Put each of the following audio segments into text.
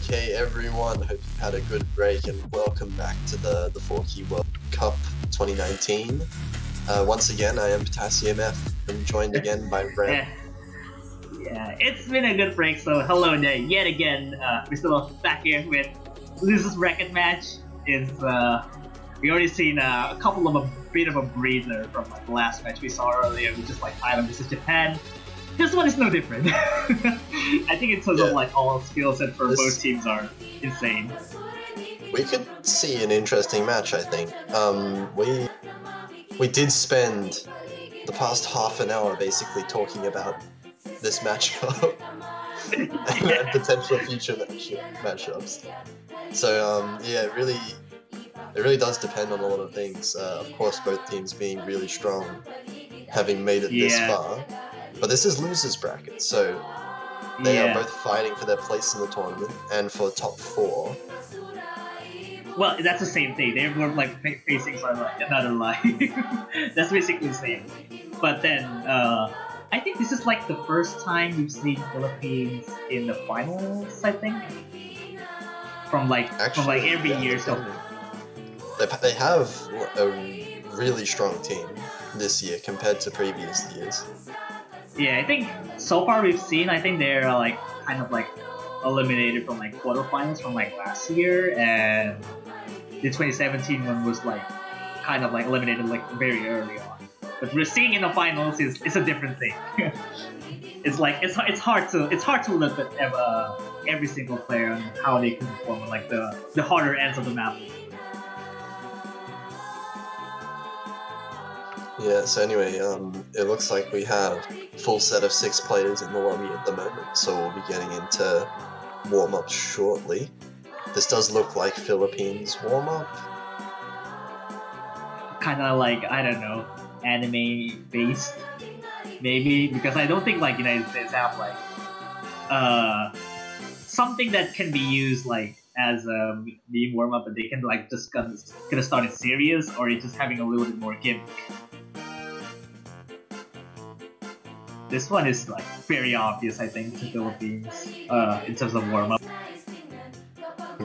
Okay, everyone, hope you've had a good break and welcome back to the 4Key World Cup 2019. Once again, I am Potassium F. I'm joined again by Ren. Yeah, it's been a good break, so hello there yet again. We're still back here with Losers Bracket match. We already seen a couple of a bit of a breather from like the last match we saw earlier, which is like Thailand versus Japan. This one is no different. I think in terms of like all skill set for both teams are insane. We could see an interesting match, I think. We did spend the past half an hour basically talking about this matchup and potential future matchups. So yeah, it really does depend on a lot of things. Of course, both teams being really strong, having made it this far. But this is losers bracket, so they are both fighting for their place in the tournament and for top 4. Well, that's the same thing. They were like facing another line. That's basically the same. But then, I think this is like the first time we've seen Philippines in the finals. I think from every year so far. They have a really strong team this year compared to previous years. Yeah, I think so far we've seen. I think they're like kind of like eliminated from like quarterfinals from like last year, and the 2017 one was like kind of like eliminated like very early on. But we're seeing in the finals is a different thing. It's like it's hard to look at every single player and how they can perform on like the harder ends of the map. Yeah, so anyway, it looks like we have a full set of 6 players in the lobby at the moment, so we'll be getting into warm-up shortly. This does look like Philippines warm-up. Kinda like, I don't know, anime-based, maybe, because I don't think like United States have like, something that can be used like as a meme warm-up, but they can like just gonna start it serious, or it's just having a little bit more gimmick. This one is like very obvious, I think, to Philippines in terms of warm-up.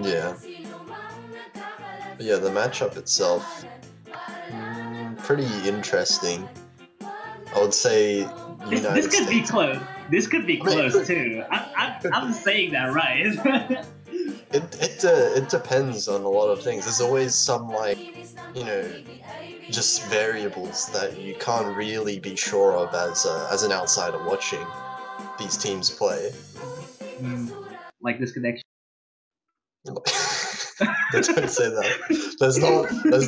Yeah. But yeah, the matchup itself, pretty interesting. I would say United This could be close. This could be close too. I'm saying that right. It depends on a lot of things. There's always some like, you know, just variables that you can't really be sure of as an outsider watching these teams play. Like this connection. Don't say that. That's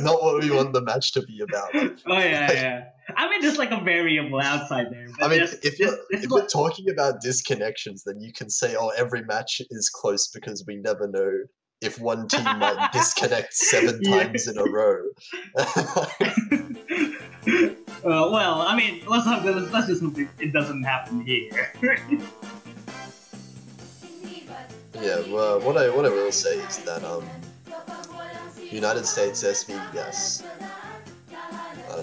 not what we want the match to be about. Oh yeah. I mean, there's like a variable outside there. But I mean, if you're talking about disconnections, then you can say, oh, every match is close because we never know if one team might disconnect 7 times in a row. Well, I mean, let's just hope it doesn't happen here. Yeah, well, what I will say is that United States SV, yes.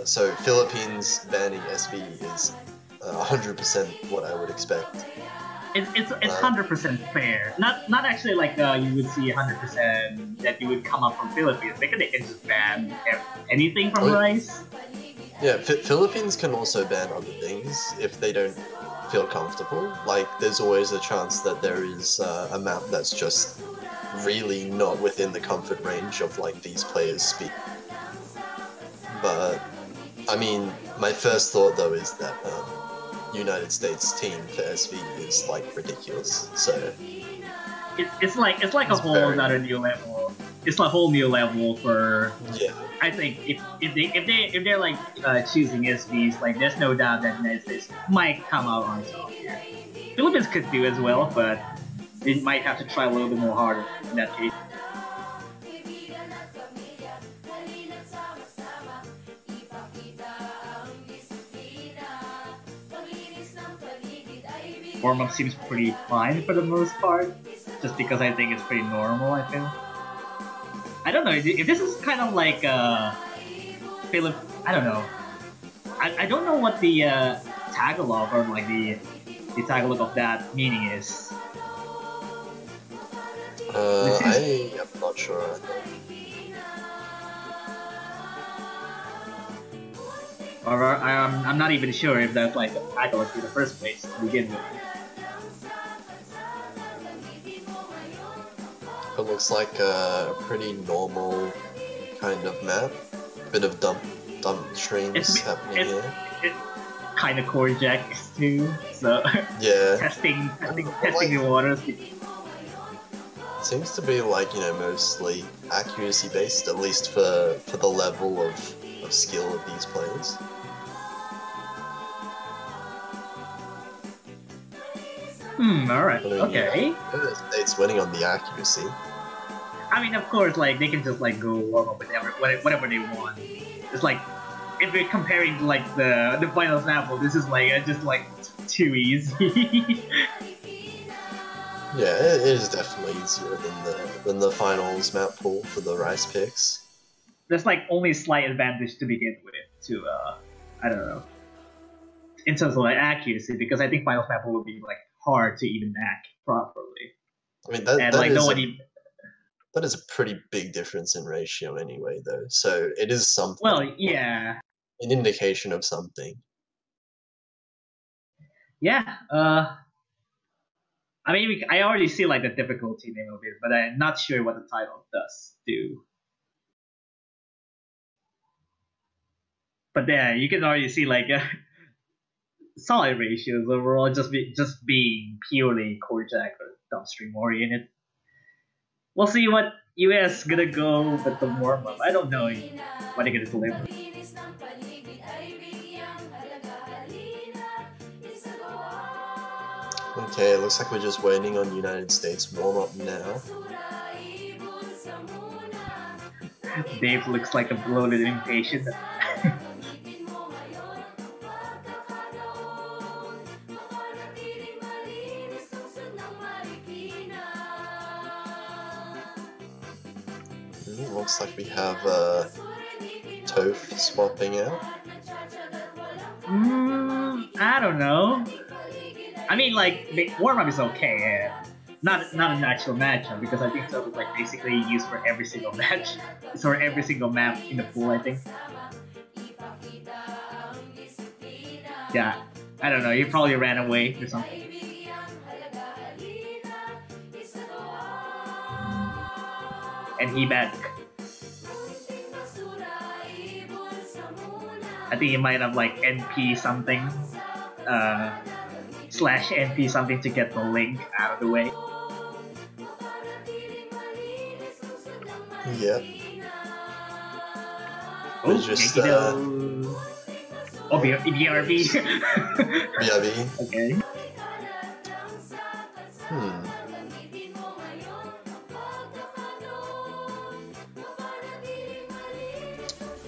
So Philippines banning SV is 100% what I would expect. It's 100% fair. Not actually like you would see 100% that you would come up from Philippines. They can just ban anything from rice. Yeah, Philippines can also ban other things if they don't feel comfortable. Like, there's always a chance that there is a map that's just really not within the comfort range of like these players speak. But I mean, my first thought though is that United States team for SV is like ridiculous. So it's like a whole other new level. It's a whole new level for. Yeah. I think if they're like choosing SVs, like there's no doubt that United States might come out on top here. Philippines could do as well, but they might have to try a little bit more harder in that case. Warm-up seems pretty fine for the most part, just because I think it's pretty normal, I feel. I don't know, if this is kind of like, I don't know. I don't know what the Tagalog, or like the Tagalog of that meaning is. I am not sure. Or I'm not even sure if that's like a title in the first place to begin with. It looks like a pretty normal kind of map. Bit of dump streams happening here. It's kind of core jacks too, so Yeah. testing the waters. Seems to be like, you know, mostly accuracy based, at least for the level of skill of these players. Alright, okay. It's winning on the accuracy. I mean, of course, like, they can just, like, go warm up with whatever they want. It's like, if we're comparing to, like, the final sample, this is, like, just, like, too easy. Yeah, it is definitely easier than the finals map pool for the rice picks. There's, like, only a slight advantage to begin with to, I don't know, in terms of, like, accuracy, because I think finals map pool would be, like, hard to even hack properly. I mean, that is a pretty big difference in ratio anyway, though. So it is something. Well, yeah. An indication of something. Yeah. I mean, I already see like the difficulty name of it, but I'm not sure what the title does do. But yeah, you can already see like solid ratios overall, just being purely core jack or downstream oriented. We'll see what US gonna go with the warm up. I don't know what they're gonna deliver. Okay, it looks like we're just waiting on United States warm up now. Dave looks like a bloated impatient. Looks like we have Toph swapping out. I don't know. I mean, like, the warm-up is okay, yeah. Not an actual matchup, because I think Toph is like basically used for every single match. It's for every single map in the pool, I think. Yeah, I don't know, he probably ran away or something. And he back. I think he might have like NP something, slash NP something to get the link out of the way. Yep. Oh, just oh, BRB. BRB. Okay.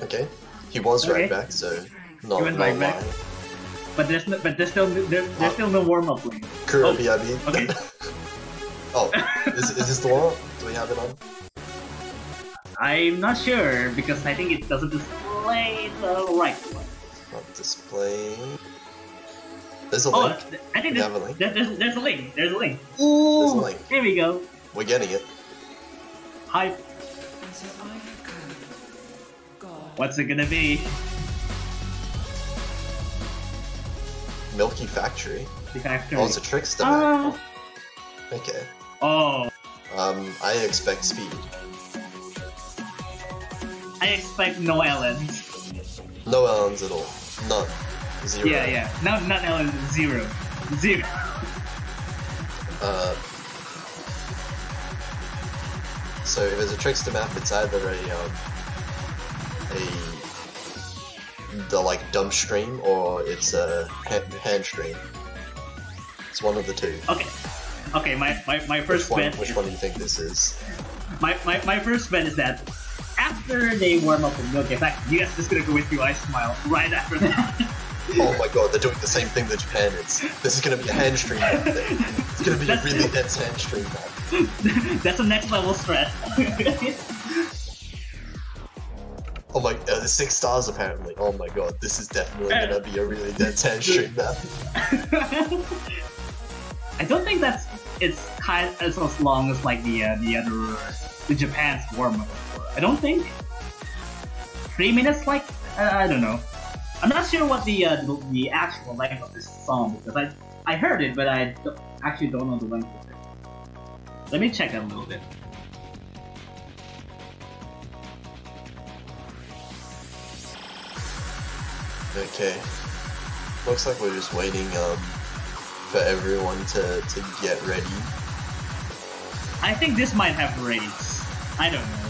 Okay. He was right back, so not right back. But there's still no warm up lane. Kuro BRB. Okay. Oh, is this the warm up? Do we have it on? I'm not sure because I think it doesn't display the right one. It's not displaying. There's a link. I think there's a link. There's a link. There's a link. Ooh, there's a link. Here we go. We're getting it. Hype. What's it gonna be? Milky Factory. Factory. Oh, it's a trickster map. Okay. Oh. I expect speed. I expect no Ellens. No Ellens at all. None. Zero. Yeah. Not Ellens. Zero. So if it's a trickster map, it's either the like dump stream or it's a hand stream. It's one of the two. Okay. My first bet. Which one do you think this is? My first bet is that after they warm up in Milk, in fact, US is gonna go with you, I smile right after that. Oh my god, they're doing the same thing that Japan is. This is gonna be a hand stream map thing. It's gonna be a really dense hand stream map. That's a next level stress. Oh my, 6 stars apparently. Oh my god, this is definitely gonna be a really dense hand stream map. I don't think that's it's kind of as long as like the Japan's warm up. I don't think 3 minutes. Like I don't know. I'm not sure what the actual length of this song because I heard it, but I actually don't know the length of it. Let me check that a little bit. Okay. Looks like we're just waiting for everyone to get ready. I think this might have rates. I don't know.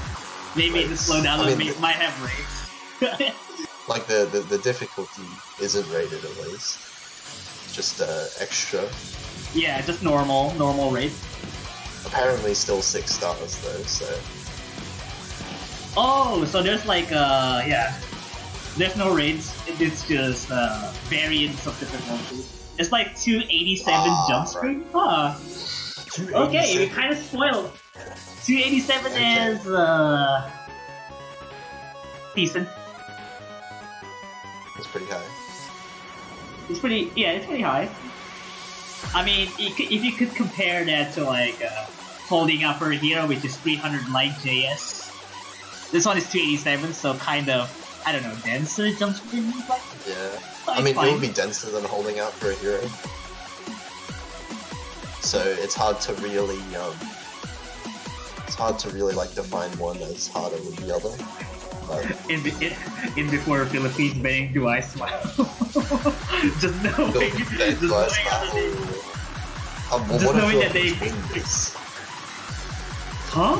Maybe the slowdown might have rates. Like the difficulty isn't rated at least. Just extra. Yeah, just normal rate. Apparently still 6 stars though, so. Oh, so there's like yeah. There's no rates, it's just variants of difficulty. It's like 287 jump screen? Huh. Okay, we kind of spoiled. 287 is decent. It's pretty high. It's pretty high. I mean, if you could compare that to like Holding Up for a Hero, which is 300 like JS. This one is 287, so kind of, I don't know, denser jump screen. Like, yeah. I mean, it would be denser than Holding Out for a Hero. So it's hard to really, like define one as harder than the other. In before Philippines banning Do I Smile? Just knowing that they win this. Huh?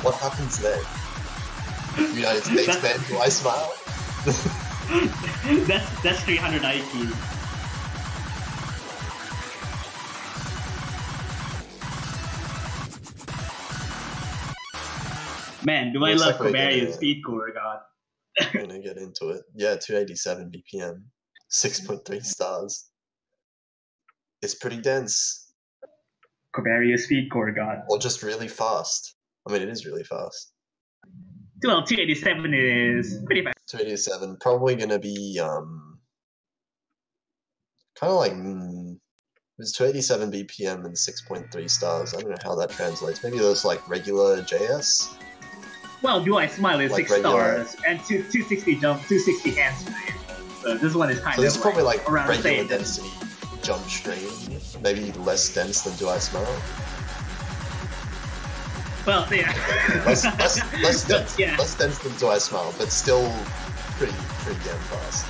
What happens then? United States ban Do I Smile? that's 300 IQ. Man, do I love Kobari's speed core, God. I'm gonna get into it. Yeah, 287 BPM, 6.3 stars. It's pretty dense. Kobari's speed core, God. Or just really fast. I mean, it is really fast. Well, 287 is pretty fast. 287, probably gonna be kind of like it's 287 BPM and 6.3 stars. I don't know how that translates. Maybe those like regular JS. Well, Do I Smile is like 6 stars and 260 jump, 260 hand strain. So this one is kind of. So it's probably like around regular density jump strain, maybe less dense than Do I Smile. Well, yeah. less dense, yeah. Less dense than Do I Smile, but still pretty damn fast.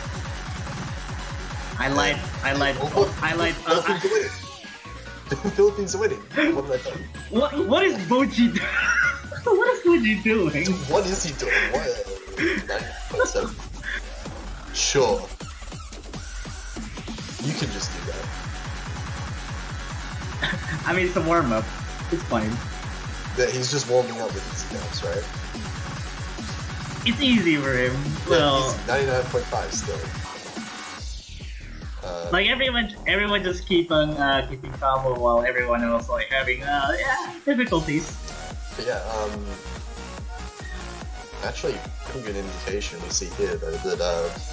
Philippines are winning. What did I tell you? What is Boji doing? What is Boji doing? What is he doing? What? Sure. You can just do that. I mean, it's a warm up. It's fine. Yeah, he's just warming up with his snaps, right? It's easy for him. Well, 99.5 still. Like everyone just keep on keeping calm while everyone else like having difficulties. But yeah, actually, pretty good indication we see here though that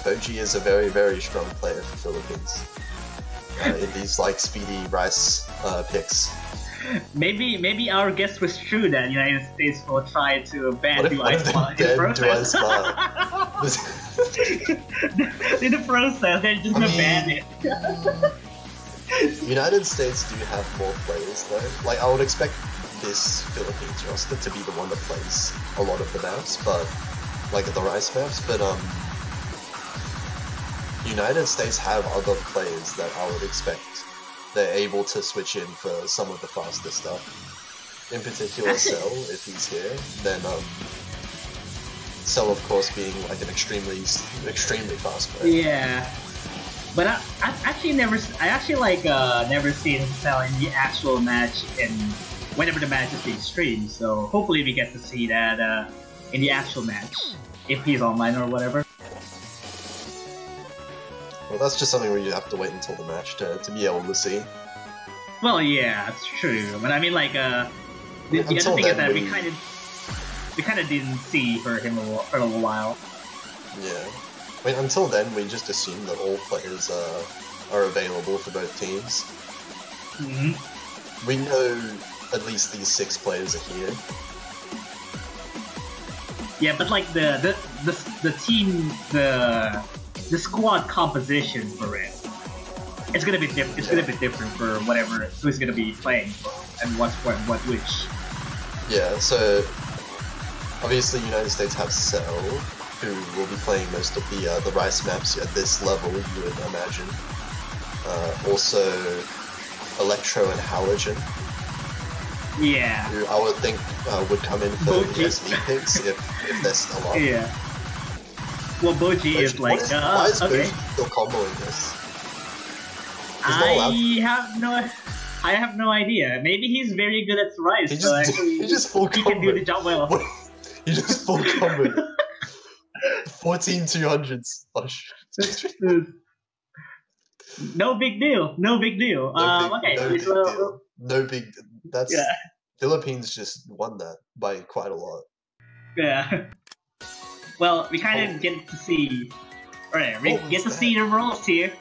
Boji is a very, very strong player for Philippines in these like speedy rice picks. Maybe our guess was true that United States will try to ban Do I Smile in the process. In the process, they're just gonna ban it. United States do have more players though. Like I would expect this Philippines roster to be the one that plays a lot of the maps, but like the rice maps. But United States have other players that I would expect they're able to switch in for some of the faster stuff. In particular, Cell, if he's here, then Cell, of course, being like an extremely fast player. Yeah, but I actually never seen Cell in the actual match and whenever the match is being streamed. So hopefully we get to see that in the actual match if he's online or whatever. Well, that's just something where you have to wait until the match to be able to see. Well, yeah, it's true. But I mean, like, the other thing is that we kind of didn't see for him for a little while. Yeah. I mean, until then, we just assumed that all players are available for both teams. We know at least these 6 players are here. Yeah, but like the team, the squad composition for it, it's gonna be different. It's gonna be different for whatever who's gonna be playing for and what which. Yeah, so obviously United States have Cell, who will be playing most of the Rice maps at this level, you would imagine. Also, Electro and Halogen. Yeah. Who I would think would come in for the SV picks if they're still on. Yeah. Well, Boji is like, why is okay. Boji still comboing this? I have no idea. Maybe he's very good at Rice. He just full he combo. can do the job well. He just full combo. 14 200s. Oh, shit. No big deal. No big deal. No big. That's Philippines just won that by quite a lot. Yeah. Well, we kind of get to see. Alright, we get to see the roles here.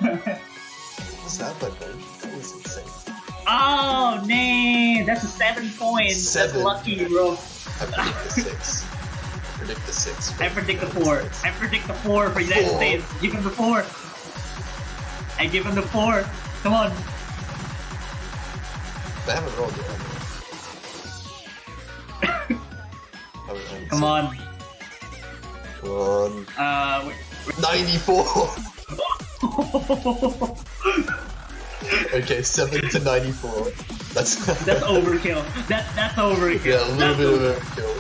What's that by Boji? That was insane. Oh, man, that's a 7 points. 7. That's lucky, bro. I predict the 6. I predict the 4. I predict the 4 for United States. Give him the 4. I give him the 4. Come on. They haven't rolled yet. Come on. Come on. 94. Okay, 7 to 94. That's overkill. That's overkill. Yeah, a little bit of overkill.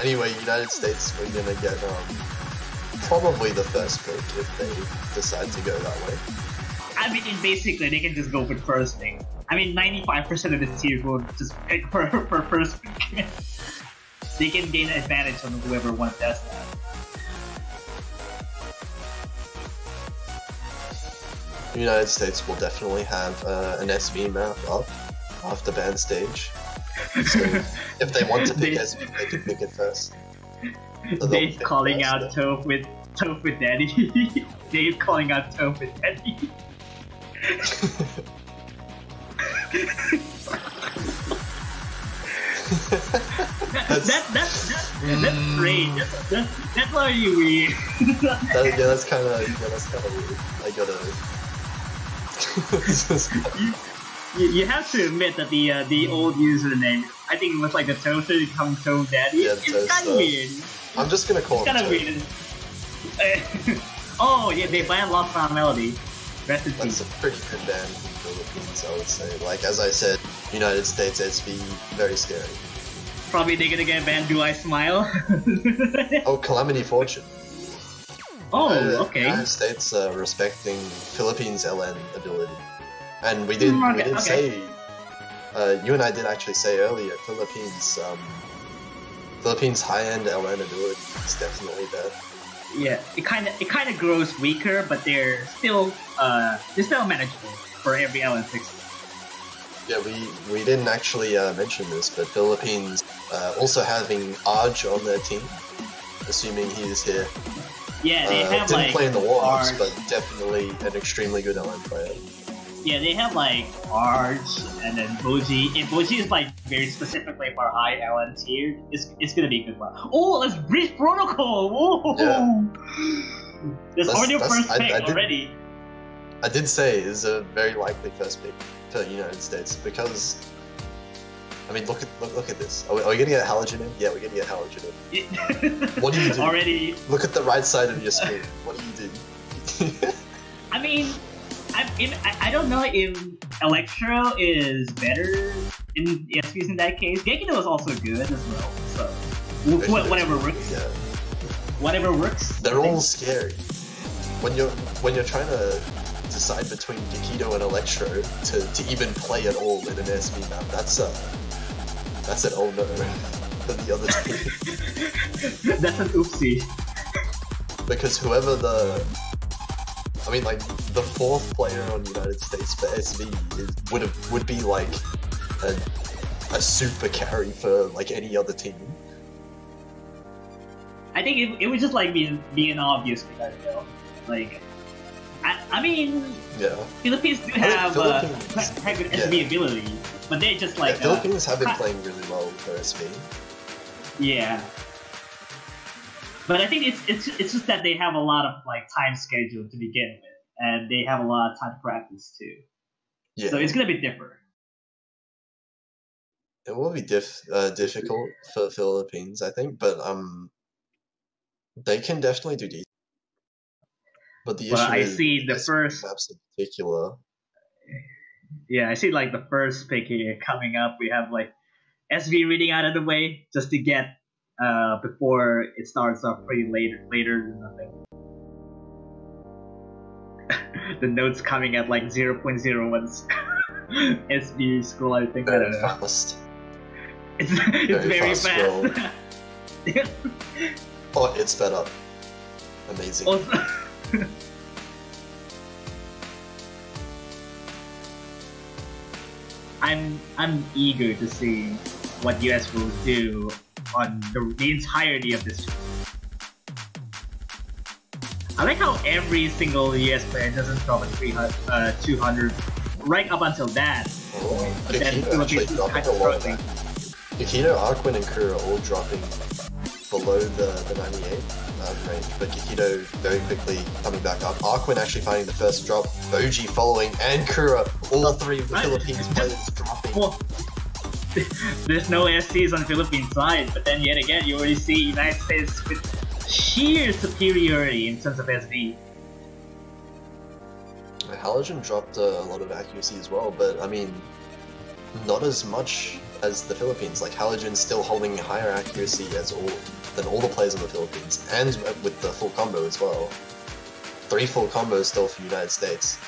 Anyway, United States, we're gonna get probably the first pick if they decide to go that way. I mean, basically, they can just go for first pick. I mean, 95% of the team will just pick for first pick. They can gain an advantage on whoever wants does that. The United States will definitely have an SV map up after ban stage. So if they want to pick SV, they can pick it first. So Dave calling out Toph with Daddy. Dave calling out Toph with Daddy. That's great. That's how you read. That's kind of weird. I gotta. You have to admit that the old username, I think it was like the Toaster become Toph Daddy. Yeah, it's kind of weird. I'm just gonna call it kind of weird. Oh yeah, they banned Lost Found Melody. Rest in peace. That's a pretty good ban from the Philippines, I would say. Like as I said, United States SV, very scary. Probably they're gonna get banned. Do I smile? Oh, Calamity Fortune. Oh, okay. United States respecting Philippines LN ability, and we did say. You and I did actually say earlier, Philippines high-end LN ability is definitely there. Yeah, it kind of grows weaker, but they're still manageable for every LN6. Yeah, we didn't actually mention this, but Philippines also having Arj on their team, assuming he is here. Yeah, they have didn't like play in the warm-ups, but definitely an extremely good LN player. Yeah, they have like Arj and then Boji. If Boji is like very specifically for high LN tier, it's gonna be a good one. Oh, let's Breach Protocol! Whoa! Yeah. That's already your first pick already. I did say it's a very likely first pick for the United States because, I mean, look at this. Are we gonna get Halogen in? Yeah, we're gonna get Halogen in. What do you do? Already. Look at the right side of your screen. What do you do? I mean, I don't know if Electro is better in SPs in that case. Gekido is also good as well. So whatever works. Yeah. Whatever works. They're all scary. When you're trying to decide between Gekido and Electro to even play at all in an SV map, that's an oh no for the other team. That's an oopsie. Because whoever the fourth player on United States for SV would be like a super carry for like any other team. I think it would just like be an obvious pick, though. Like I mean, Yeah. Philippines do have have good yeah. SB ability, but they just like Philippines have been playing really well with their SB. Yeah. But I think it's just that they have a lot of like time schedule to begin with, and they have a lot of time to practice too. Yeah. So it's gonna be different. It will be difficult for Philippines, I think, but they can definitely do decent. But the issue I is see the SB first. maps in particular. Yeah, I see like the first pick here coming up. We have like SV reading out of the way just to get before it starts off pretty later than nothing. The notes coming at like 0.01 SV scroll, I think. Very fast. It's very fast. Oh, it's sped up. Amazing. I'm eager to see what US will do on the entirety of this. I like how every single US player doesn't drop a 200 right up until that. Oh, But then Philippines is kind of struggling. Kikito, Arquin, and Kura all dropping below the 98 range, but Kikito very quickly coming back up. Arquin actually finding the first drop, OG following, and Kura, all three of the Philippines players dropping. Well, there's no SCs on the Philippine side, but then yet again, you already see United States with sheer superiority in terms of SV. Halogen dropped a lot of accuracy as well, but I mean, not as much as the Philippines. Like Halogen's still holding higher accuracy than all the players in the Philippines, and with the full combo as well. 3 full combos still for United States.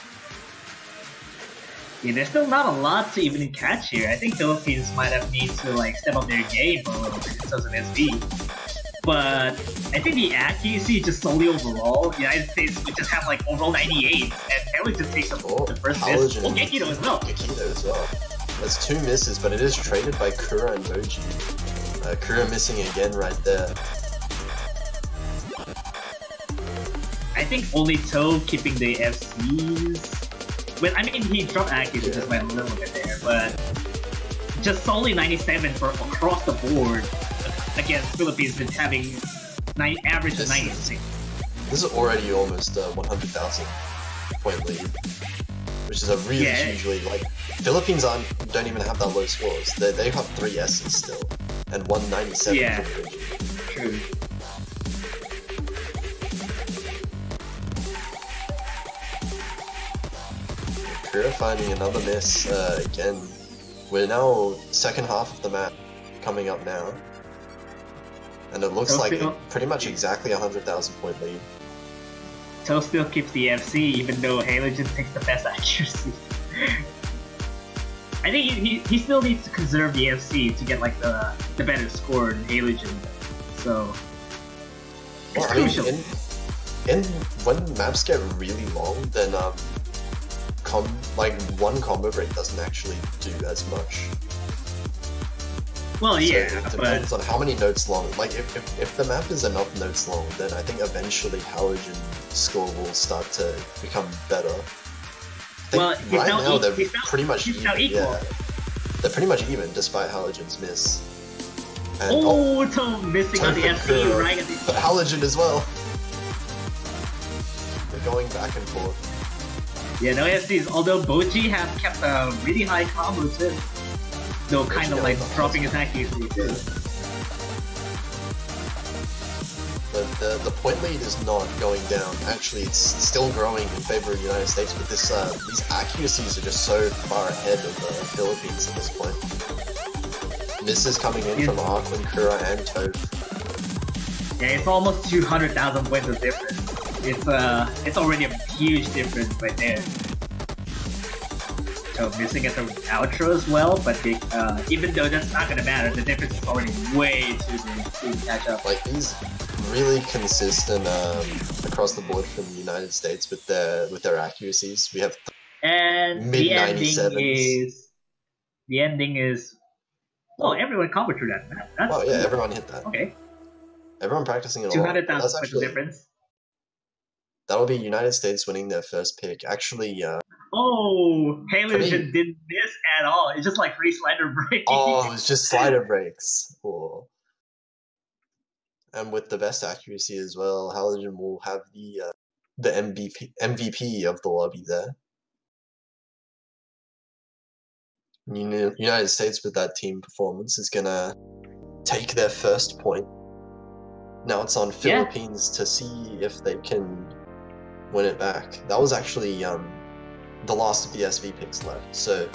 Yeah, there's still not a lot to even catch here. I think Philippines might have need to like step up their game for a little bit in terms of SV. But I think the accuracy just solely overall, the United States would just have like overall 98, and Haley just takes up the first miss. Oh, Gekito as well. Gekito as well. That's 2 misses, but it is traded by Kura and Boji. Kura missing again right there. I think only Toe keeping the FCs. Well, I mean, he dropped accuracy just by a little bit there, but just solely 97 for across the board against Philippines been having average of 96. This is already almost 100,000 point lead, which is a really huge lead. Like Philippines don't even have that low scores. They have 3 S's still and 197. Yeah, true. Kura finding another miss again. We're now second half of the map coming up now. And it looks like pretty much exactly 100,000 point lead. Toe still keeps the FC even though Halogen takes the best accuracy. I think he still needs to conserve the FC to get like the better score in Halogen. So it's crucial. I mean, when maps get really long, then one combo break doesn't actually do as much. Well, yeah, so it depends on how many notes long. Like, if the map is enough notes long, then I think eventually Halogen's score will start to become better. Well, right now they're pretty much even. Yeah, they're pretty much even despite Halogen's miss. And, Toe missing on the FC right at the. But Halogen as well. They're going back and forth. Yeah, no FCs. Although Boji has kept a really high combo too. Though kind of like dropping his accuracy too. But the point lead is not going down. Actually, it's still growing in favor of the United States, but these accuracies are just so far ahead of the Philippines at this point. Misses coming in from Arquin, Kura, and Toph. Yeah, it's almost 200,000 points of difference. It's already a huge difference right there. So missing at the outro as well, but even though that's not gonna matter, the difference is already way too big to catch up. Like he's really consistent across the board from the United States with their accuracies. We have mid 97s. The ending is everyone combo through that. Oh yeah, everyone hit that. Okay. Everyone practicing it all. 200,000 points of difference. that'll be United States winning their first pick. Actually, oh, Halo just didn't miss at all. It's just like free slider break. Oh, it was just slider breaks. Oh. And with the best accuracy as well, Halogen will have the MVP of the lobby there. United States with that team performance is gonna take their first point. Now it's on Philippines to see if they can win it back. That was actually the last of the SV picks left. So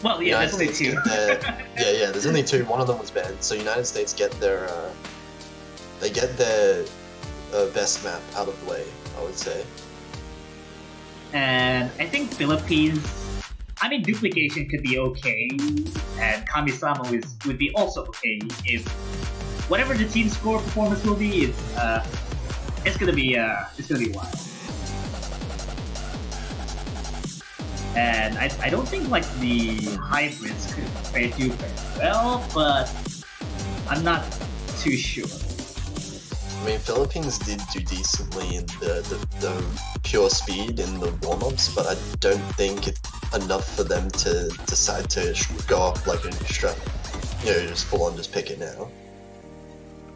well, yeah, there's only two. yeah, there's only two. One of them was banned. So United States get their best map out of the way, I would say. And I think Philippines, I mean, duplication could be okay, and Kami-sama would be also okay if whatever the team score performance will be, it's gonna be wild. And I don't think like the hybrids could fare too well, but I'm not too sure. I mean, Philippines did do decently in the pure speed in the warm-ups, but I don't think it's enough for them to decide to go up like an extra, just full on just pick it now.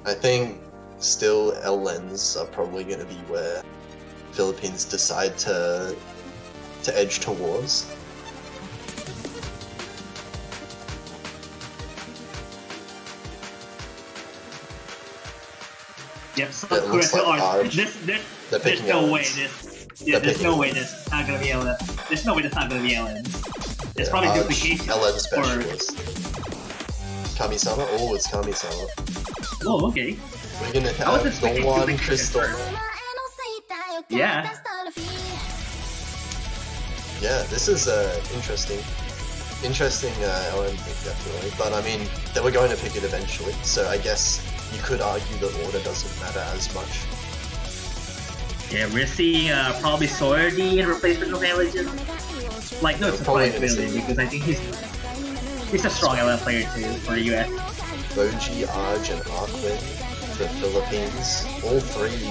I think still LNs are probably going to be where Philippines decide to edge towards. Yep, so there's no way this not gonna be LN. There's no way that's not gonna be LN. It's probably duplication. LN specialist. Kami-sama? Oh, it's Kami-sama. Oh, okay. We're gonna have the one crystal. Yeah. Yeah, this is interesting LN pick, definitely. But I mean, they were going to pick it eventually, so I guess you could argue the order doesn't matter as much. Yeah, we're seeing probably Sordy in replacement of Halogen. Like, no surprise really, because I think he's a strong LN player too for the US. Boji, Arj, and Arkwin for Philippines. All three,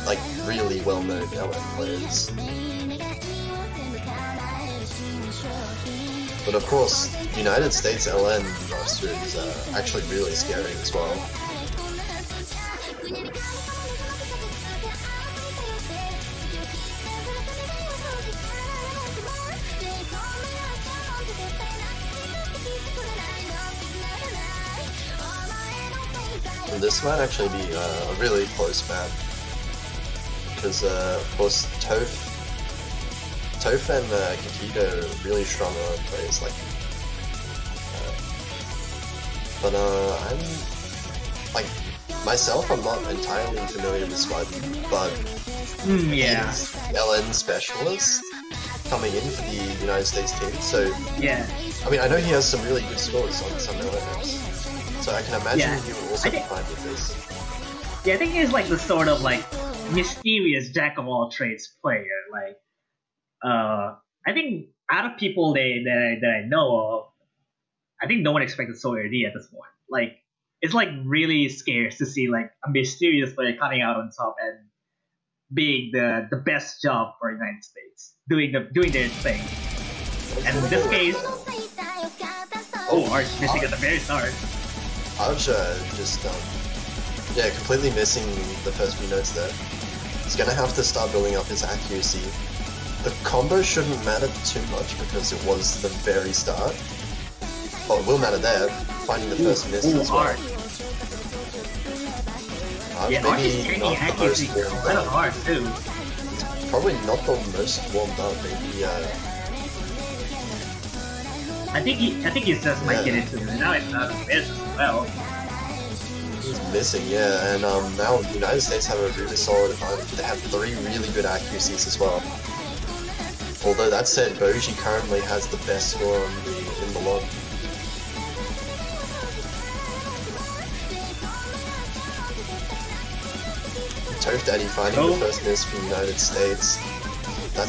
like, really well-known LN players. But of course, United States LN roster is actually really scary as well. And this might actually be a really close map, because of course Toph and Kakita are really strong on players, like, but I'm, like, myself, I'm not entirely familiar with Spud, but yeah, he's LN specialist coming in for the United States team, so yeah. I mean, I know he has some really good scores on some LN maps, so I can imagine he will also be fine with this. Yeah, I think he's like the sort of like mysterious jack of all trades player, like. I think out of people that I know of, I think no one expected Sawyer D at this point. Like, it's like really scarce to see like a mysterious player coming out on top and being the best job for the United States, doing their thing. And in this case, Arch missing at the very start. Arch just completely missing the first few notes there. He's gonna have to start building up his accuracy. The combo shouldn't matter too much because it was the very start. Oh, it will matter there, finding the first miss as well. Arch is taking accuracy kind of hard too. Probably not the most warmed up, maybe. I think he just might get into it. Now it's not a miss as well. He's missing, yeah, and now the United States have a really solid advantage. They have 3 really good accuracies as well. Although that said, Boji currently has the best score in the lobby. Toph Daddy finding the first miss for the United States.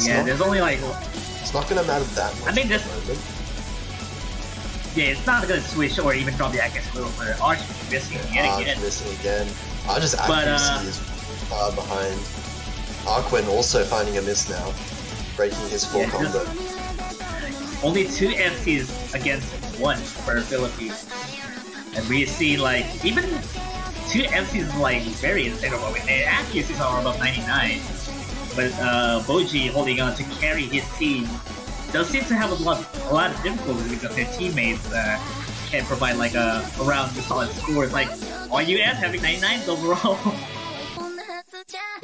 There's only like... It's not gonna matter that much. I think this... Yeah, it's not gonna switch or even drop the accuracy a little further. Arch missing again. Arch's missing again. Arch's accuracy is far behind. Arquin also finding a miss now, breaking his full combo. Only 2 FCs against 1 for Philippines. And we see like, even 2 FCs is like very insane about it. Their accuracies are above 99. But Boji holding on to carry his team does seem to have a lot of difficulty because their teammates can provide like around the solid scores. Like RUS having 99s overall.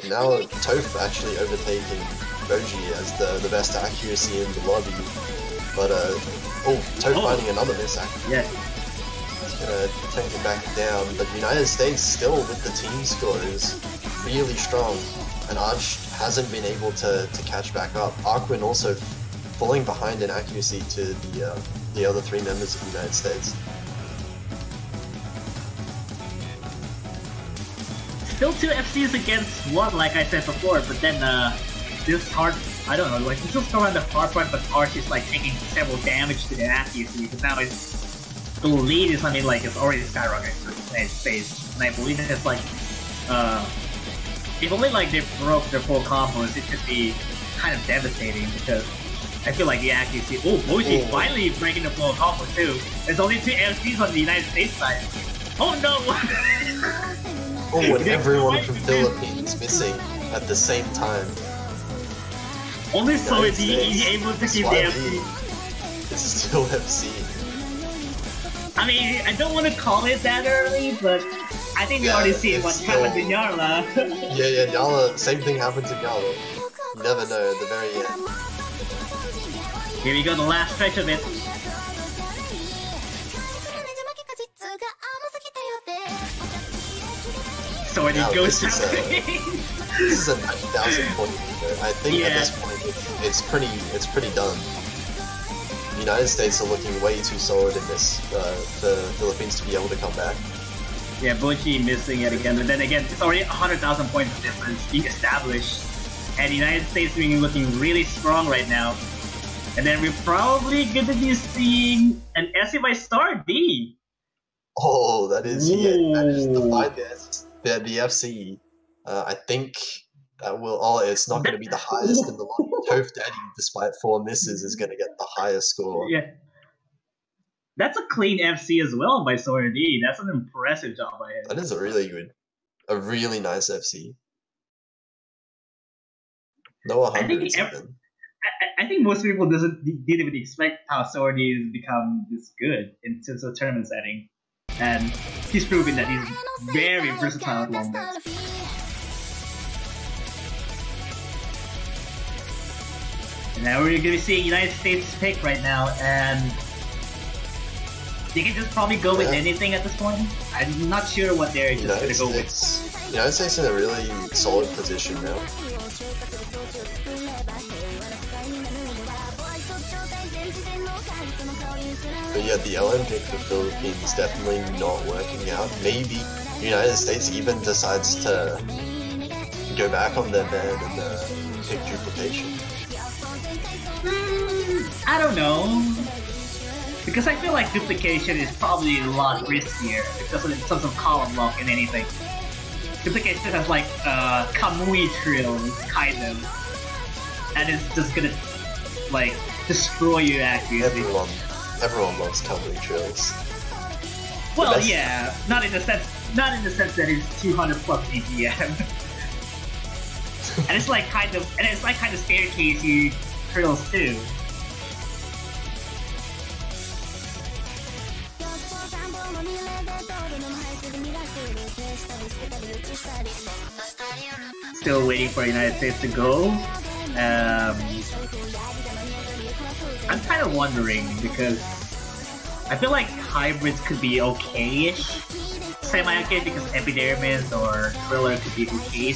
Now Toph actually overtaking Boji as the best accuracy in the lobby. But Toph finding another miss actually. Yeah. He's gonna take it back down. But United States still with the team score is really strong. And Arch hasn't been able to catch back up. Arquin also falling behind in accuracy to the other 3 members of the United States. Still 2 FCs against 1, like I said before, but then this hard, I don't know, like this is still on the hard front, but Arch is like taking several damage to their accuracy because now the lead is, I mean, like it's already skyrocketing for the United States, and I believe it's like if only like they broke their full combos, it could be kind of devastating because I feel like the accuracy. Oh, Boji finally breaking the full combo too. There's only 2 FCs on the United States side. Oh no! Oh, and everyone from Philippines missing at the same time. Only so is he able to keep the FC. It's still FC. I mean, I don't want to call it that early, but I think we already see what happened in Yarla. yeah, Yarla, same thing happened to Yarla. You never know at the very end. Here we go, the last stretch of it. So it goes this is a 90,000 point leader. I think at this point it's pretty done. The United States are looking way too solid in this for the Philippines to be able to come back. Yeah, Boji missing it again, but then again, it's already 100,000 points of difference being established. And the United States being looking really strong right now. And then we're probably going to be seeing an SC by Star D. Oh, that is the FC. I think that will. Oh, it's not going to be the highest in the lobby. Toph Daddy, despite 4 misses, is going to get the highest score. Yeah, that's a clean FC as well by Sawyer D. That's an impressive job by him. That is a really nice FC. No 100s even. I think most people didn't even expect how Sawyer D has become this good in terms of tournament setting. And he's proven that he's very versatile at long range. And now we're going to see United States pick right now, and they can just probably go with anything at this point. I'm not sure what they're just going to go with. United States in a really solid position now. But yeah, the LM pick for Philippines definitely not working out. Maybe the United States even decides to go back on their ban and pick duplication. I don't know. Because I feel like duplication is probably a lot riskier because in terms of column lock and anything. Duplication has like Kamui trills, kind of. And it's just gonna like destroy your accuracy. Everyone loves Kamui trills. Well, yeah, not in the sense that it's 200 plus AGM. and it's like kind of staircasey trills too. Still waiting for United States to go. I'm kind of wondering because I feel like hybrids could be okay-ish, semi-okay because Epidermis or Thriller could be okay.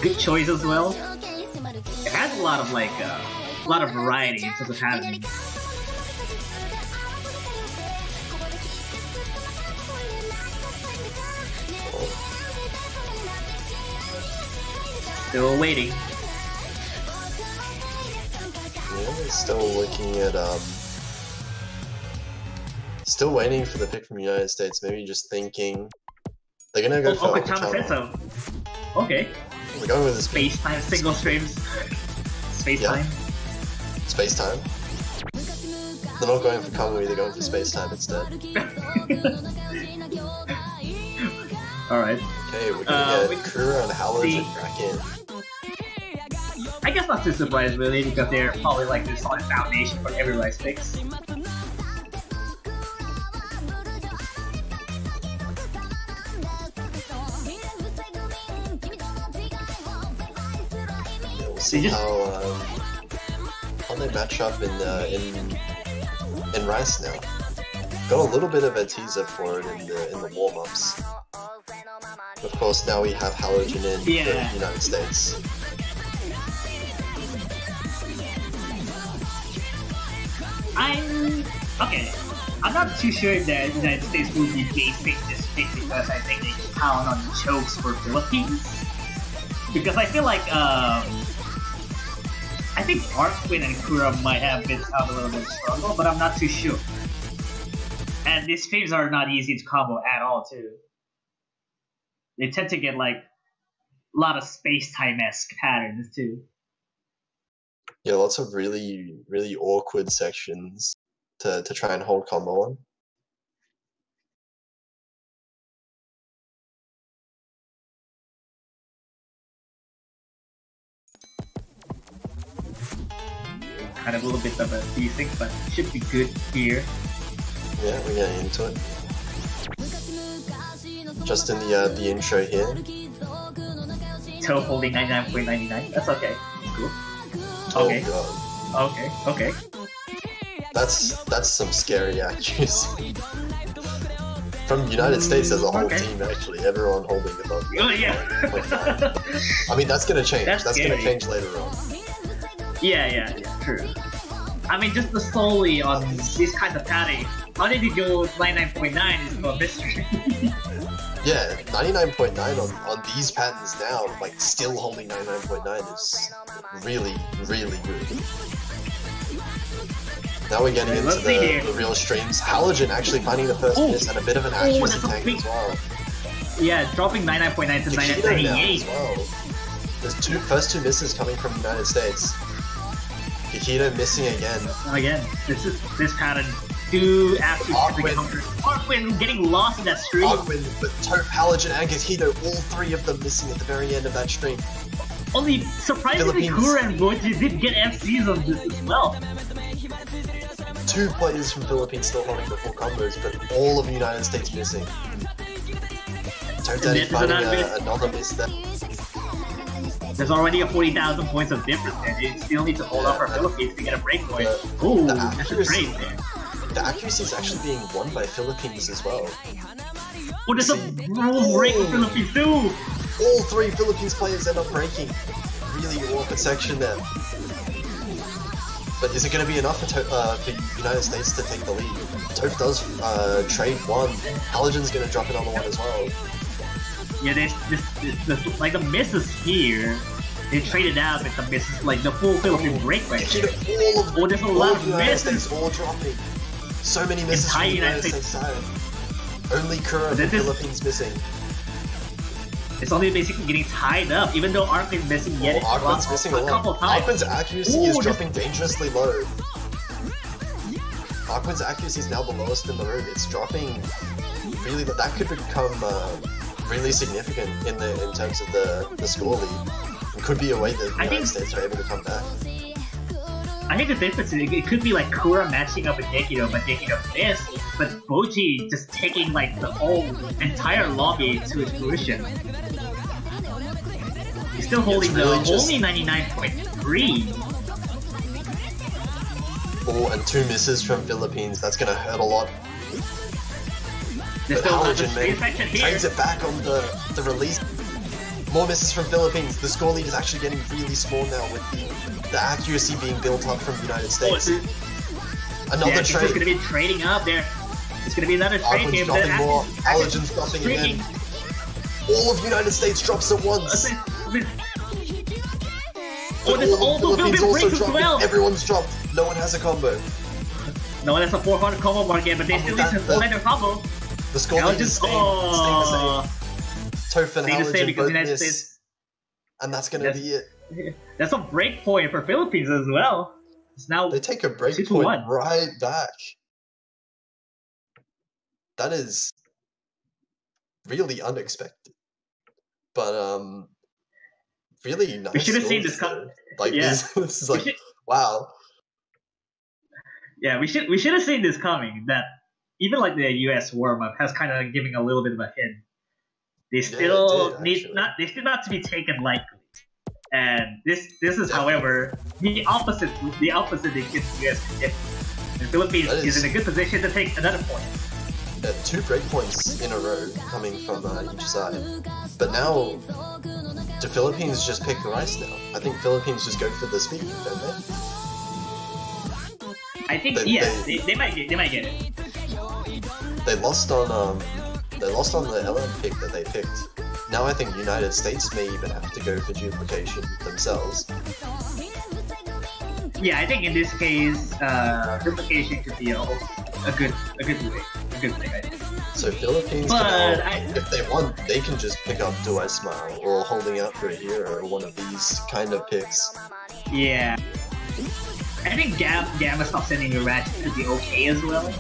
Good choice as well. It has a lot of variety in terms of having. Still waiting. Yeah, still looking at still waiting for the pick from the United States. Maybe just thinking they're gonna go for Okachama said so. Okay. We're going with the speed. Space time single streams. Space time. Space time. They're not going for Kamui, they're going for space time instead. Alright. Okay, we're gonna get Kura and Howard back in. I guess not too surprised really, because they're probably like the solid foundation for every Rice picks. We'll see how they match up in Rice now. Got a little bit of a teaser for it in the warm-ups. Of course, now we have Halogen in the United States. I'm not too sure if the United States will be basing this pick because I think they count on chokes for Philippines. Because I feel like I think Arkwin and Kura might have been out a little bit struggle, but I'm not too sure. And these streams are not easy to combo at all too. They tend to get like a lot of space-time-esque patterns too. Yeah, lots of really, really awkward sections to try and hold combo on. Kind of a little bit of a basic, but should be good here. Yeah, we're getting into it. Just in the intro here. Toe holding 99.99. That's okay. Cool. Okay. Oh god. Okay. That's some scary accuracy. From United States as a whole team, actually, everyone holding above. Oh yeah. I mean, that's gonna change. That's gonna change later on. Yeah, true. I mean, just solely on this kind of padding, how did it go 99.9 is a mystery. Yeah, 99.9 on these patterns now, like still holding 99.9 is really, really good. Now we're getting into the real streams. Halogen actually finding the first miss and a bit of an accuracy tank as well. Yeah, dropping 99.9 to 99.98. Well. There's first two misses coming from the United States. Kikito missing again. This pattern do actually Arkwin getting lost in that stream. Arkwin, but Toph, Halogen, and Kikito, all three of them missing at the very end of that stream. Only surprisingly, Kura and Boji did get FCs on this as well. Two players from Philippines still holding the full combos, but all of the United States missing. Toph Daddy finding another miss there. There's already a 40,000 points of difference there. They still need to hold up for Philippines to get a breakpoint. Ooh, that's a trade there. The accuracy is actually being won by Philippines as well. Oh, there's a break for Philippines too! All three Philippines players end up breaking. Really awkward section there. But is it going to be enough for United States to take the lead? Toph does trade one. Halogen's going to drop another one as well. Yeah, this like the misses here, they traded out with the misses, like the full Philippine break right here. There's a lot of misses. All dropping. So many misses from the United States side. Only Kura from the Philippines missing. It's only basically getting tied up, even though Arkwin's missing yet Arkwin's missing a couple times. Arkwin's accuracy is dropping dangerously low. Arkwin's accuracy is now the lowest in the room. It's dropping really, that could become really significant in terms of the score lead. It could be a way that the United States are able to come back. I think the difference is it could be like Kura matching up with Dekito, but Dekito missed, but Boji just taking like the whole entire lobby to its fruition. He's still holding really only 99.3. Oh, and two misses from Philippines. That's gonna hurt a lot. But Halogen trades it back on the release. More misses from Philippines. The score lead is actually getting really small now with the accuracy being built up from the United States. Another trade. It's going to be trading up there. It's going to be another trade game. Dropping more. Halogen's dropping again. All of the United States drops at once. All the Philippines also dropping. Well. Everyone's dropped. No one has a combo. No one has a 400 combo market, but they still need to hold their combo. The score lead is staying the same. Toph and Halogen both miss. and that's gonna be it. That's a break point for Philippines as well. It's now They take a break 2-1. point right back. That is really unexpected, but really nice. We should have seen this coming. Like yeah. this is like wow. Yeah, we should have seen this coming. That even like the US warm up has kind of giving a little bit of a hint. They still need not to be taken lightly. And this is, however, the opposite against the US. The Philippines is in a good position to take another point. 2 break points in a row coming from each side. But now, do Philippines just pick rice now? I think Philippines just go for the speed, don't they? I think they might get it. They lost on the LM pick that they picked. Now I think United States may even have to go for duplication themselves. Yeah, I think in this case, duplication could be a good thing. I think. So Philippines, if they want, they can just pick up Do I Smile or Holding Out for a Hero or one of these kind of picks. Yeah. I think Gamma Stop Sending Your Ratchet could be okay as well.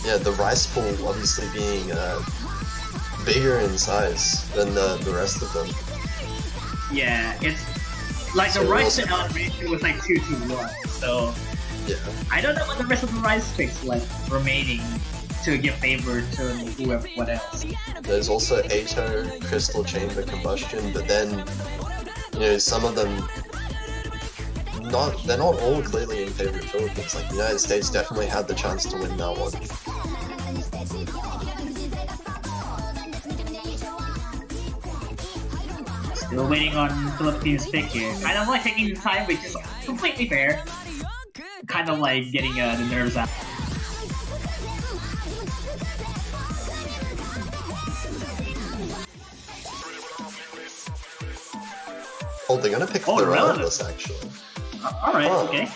Yeah, the rice pool obviously being bigger in size than the rest of them. Yeah, it's like the rice to out ratio was like 2-1, so yeah. I don't know what the rest of the rice picks like remaining to give favor to whoever, what else. There's also Ato, Crystal Chamber Combustion, but then, you know, some of them, they're not all clearly in favor of Philippines. Like, the United States definitely had the chance to win that one. Still waiting on Philippines pick here. Kind of like taking the time, which is completely fair. Kind of like getting the nerves out. Oh, they're gonna pick the Relentless, actually. Alright, okay.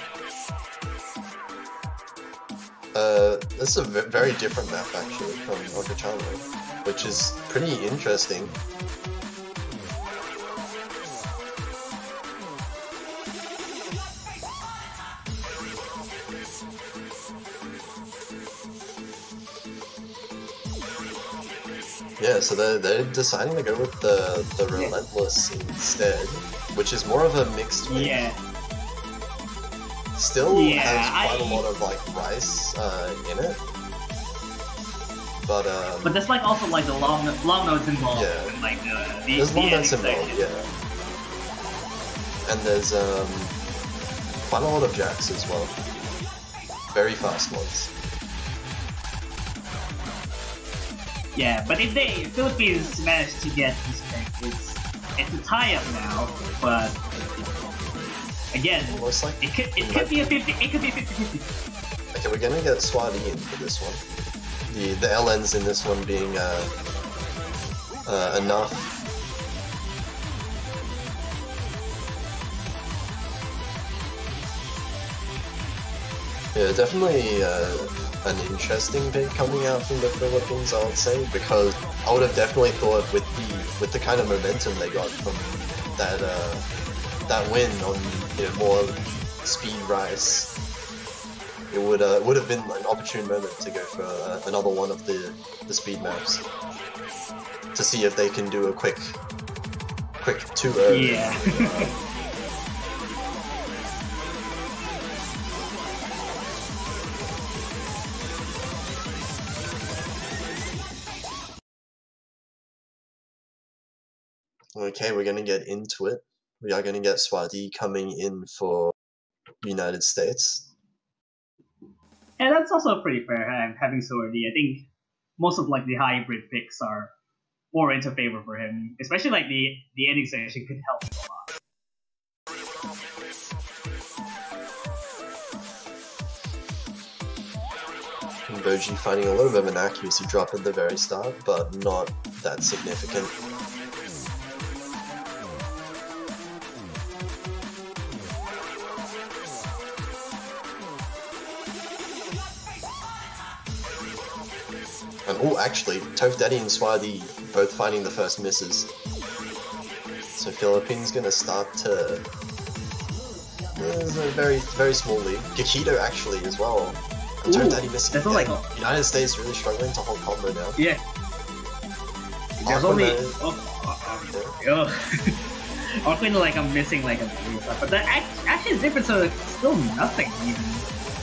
This is a very different map, actually, from Okachamo, which is pretty interesting. Yeah, so they're deciding to go with the Relentless instead, which is more of a mixed pick. Yeah. Still has quite a lot of like rice in it, but there's like also like the long notes involved. Yeah. And, like there's long notes involved. Yeah. And there's quite a lot of jacks as well. Very fast ones. Yeah, but if Philippines manage to get this pick, it's a tie-up now, but again, it could be a 50-50. Okay, we're gonna get Swati in for this one. The LNs in this one being enough. Yeah, definitely an interesting pick coming out from the Philippines, I would say, because I would have definitely thought with the kind of momentum they got from that win on, you know, more speed rice, it would have been an opportune moment to go for another one of the speed maps to see if they can do a quick 2-0. Yeah. Okay, we're gonna get into it. We are gonna get Swati coming in for United States. And that's also pretty fair having Swati. I think most of like the hybrid picks are more into favor for him, especially like the ending section could help him a lot. Boji finding a little bit of an accuracy drop at the very start, but not that significant. And oh, actually, Toph Daddy and Swadi both finding the first misses. So Philippines gonna start to... There's a very, very small lead. Gakito actually as well. And Toph Daddy missing again. Like... United States really struggling to hold combo now. Yeah. There's only... Often like I'm missing like a stuff, but that actually is different, so it's still nothing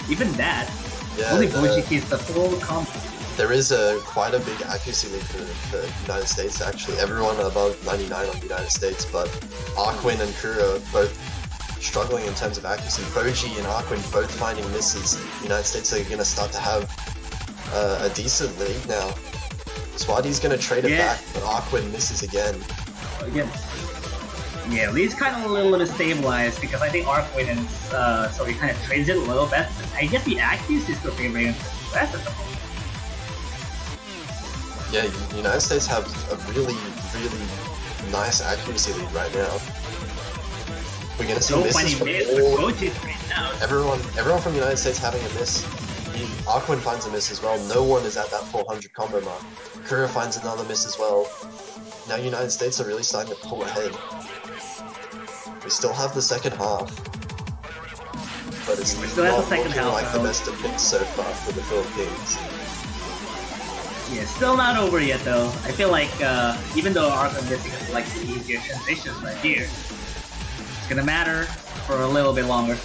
even that. Yeah, only Boji keeps the full combo. There is quite a big accuracy lead for United States actually. Everyone above 99 on the United States, but Arkwin and Kura both struggling in terms of accuracy. Boji and Arkwin both finding misses. United States are gonna start to have a decent lead now. Swadi's gonna trade it back, but Arkwin misses again. Yeah, Lee's kind of a little bit stabilized because I think Arkwin and so he kind of trades it a little bit. I guess the accuracy is still favoring US at the moment. Yeah, United States have a really, really nice accuracy lead right now. We're gonna see misses from all... Everyone from the United States having a miss. Arkwin finds a miss as well. No one is at that 400 combo mark. Kura finds another miss as well. Now United States are really starting to pull ahead. We still have the second half, but it's not looking like the best of picks so far for the Philippines. Yeah, still not over yet though. I feel like even though Arkham missing is like the easier transitions right here, it's gonna matter for a little bit longer.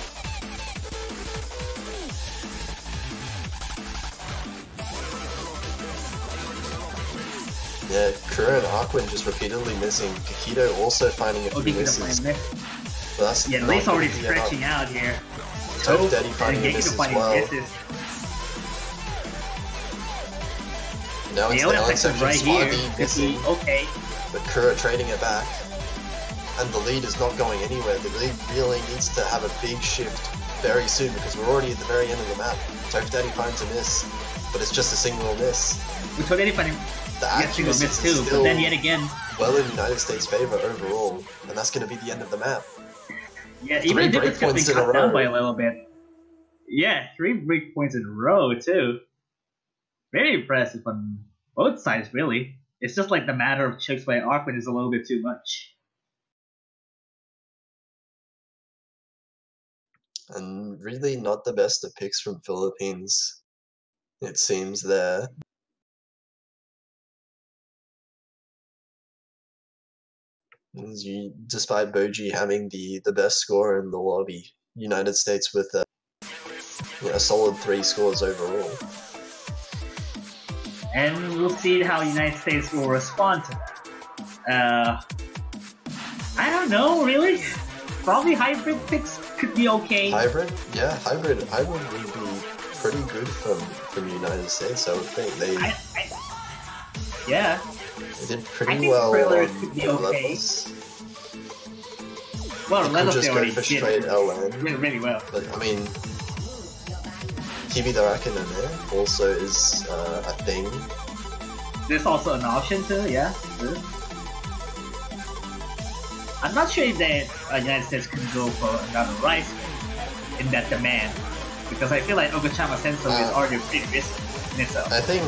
Yeah, Kura and Arkwin just repeatedly missing. Kakito also finding a few misses. But that's Lee's already stretching out here. Toph Daddy finding a miss as well. Now it's the down section, right Swadi missing. Okay. But Kura trading it back. And the lead is not going anywhere. The lead really needs to have a big shift very soon because we're already at the very end of the map. Toph Daddy finds a miss, but it's just a single miss. Toph Daddy finding the accuracy is still but then yet again well in United States' favor overall, and that's going to be the end of the map. Yeah, even if it's going to be cut down by a little bit. Yeah, 3 break points in a row too. Very impressive on both sides, really. It's just like the matter of chicks by Arkwin is a little bit too much. And really not the best of picks from Philippines, it seems there. Despite Boji having the best score in the lobby, United States with a solid 3 scores overall. And we'll see how United States will respond to that. I don't know, really. Probably hybrid picks could be okay. Hybrid? Yeah, hybrid would be pretty good from United States, I would think. Yeah. They did pretty well on levels. Well, levels just go for straight LN. Really well. But I mean, TV Darakan there also is a thing. There's also an option too, yeah. I'm not sure if the United States can go for another rice in that demand, because I feel like Ogachama Senso is already pretty risky in itself. I think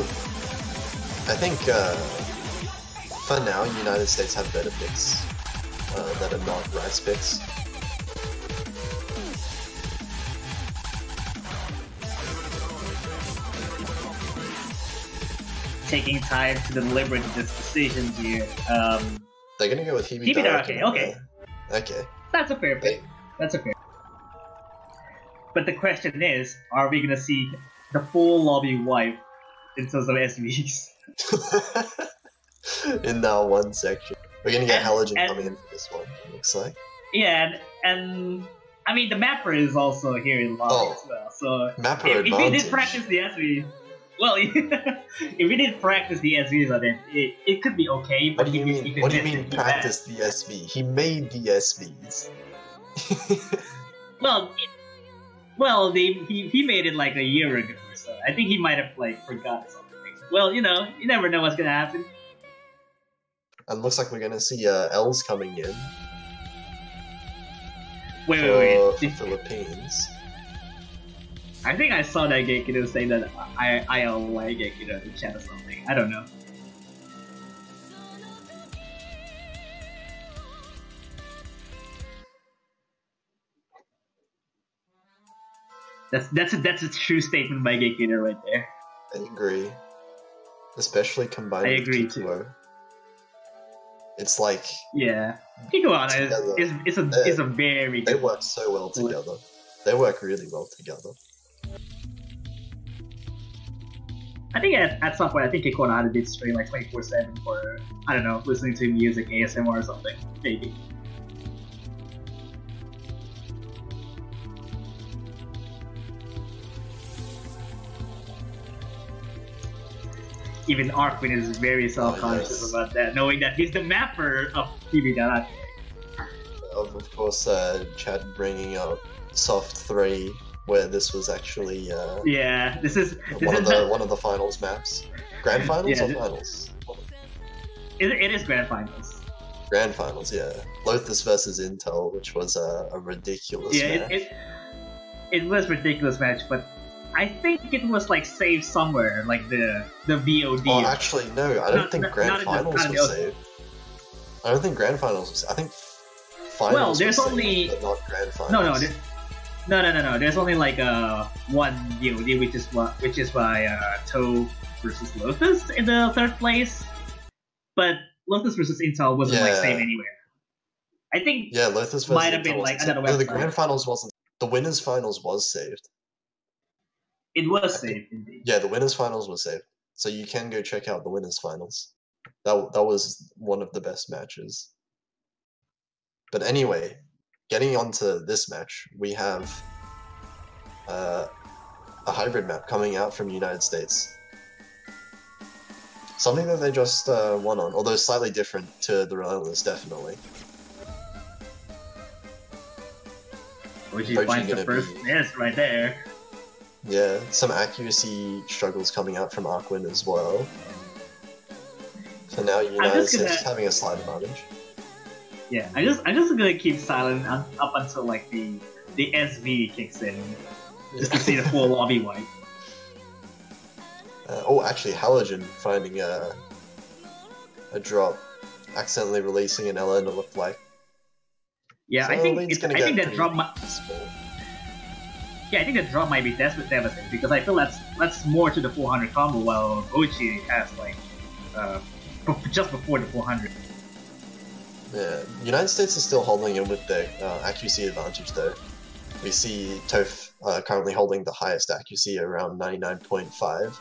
for now, United States have better picks that are not rice picks. Taking time to deliberate this decision here. They're gonna go with Hebe Darake. Okay. Okay. That's a fair pick. That's a fair. But the question is, are we gonna see the full lobby wipe in terms of SVs? In that one section. We're gonna get Halogen coming in for this one, looks like. Yeah, and I mean the mapper is also here in lobby as well. So mapper if we did practice the SV, well, if we did practice the SVs on it, it could be okay. But what do you mean? What do you mean practice the SV? He made the SVs. he made it like a year ago, so I think he might have like forgot something. Well, you never know what's gonna happen. And looks like we're gonna see L's coming in. Wait. The Philippines. I think I saw that Gekido saying that I like Gekido in the chat or something. I don't know. That's a true statement by Gekido right there. I agree. Especially combined with Kikuo. It's like... Yeah. Kikuo is a very good... They work so well together. They work really well together. I think at some point, I think Kikuo did stream like 24/7 for, I don't know, listening to music, ASMR or something. Maybe. Even Arkwin is very self-conscious about that, knowing that he's the mapper of TV Darake. Of course, Chad bringing up Soft 3, where this was actually this is one of the finals maps. Grand finals or finals? It is grand finals. Grand finals, yeah. Lotus versus Intel, which was a ridiculous match. It was a ridiculous match, but I think it was like saved somewhere, like the VOD. Oh, actually, no. I don't think Grand Finals was saved. I don't think Grand Finals was. I think Finals. Well, there's only saved, but not Grand Finals. No. There's only like one VOD, which is by Toe versus Lotus in the third place. But Lotus versus Intel wasn't like saved anywhere. I think Lotus versus might have Intel been like another website. No, the Grand Finals wasn't. The Winners Finals was saved. It was saved, indeed. Yeah, the Winners Finals was saved. So you can go check out the Winners Finals. That was one of the best matches. But anyway, getting on to this match, we have a hybrid map coming out from the United States. Something that they just won on, although slightly different to the Relentless, definitely. Which finds the first miss right there. Yeah, some accuracy struggles coming out from Arkwin as well. So now United States is having a slight advantage. Yeah, I'm just gonna keep silent up until like the SV kicks in, just to see the full lobby wipe. Oh, actually, Halogen finding a drop, accidentally releasing an LN, it looked like. Yeah, so I think that drop might. Yeah, I think that drop might be devastating because I feel that's more to the 400 combo, while Ochi has like just before the 400. Yeah, United States is still holding in with their accuracy advantage though. We see Toph currently holding the highest accuracy around 99.5.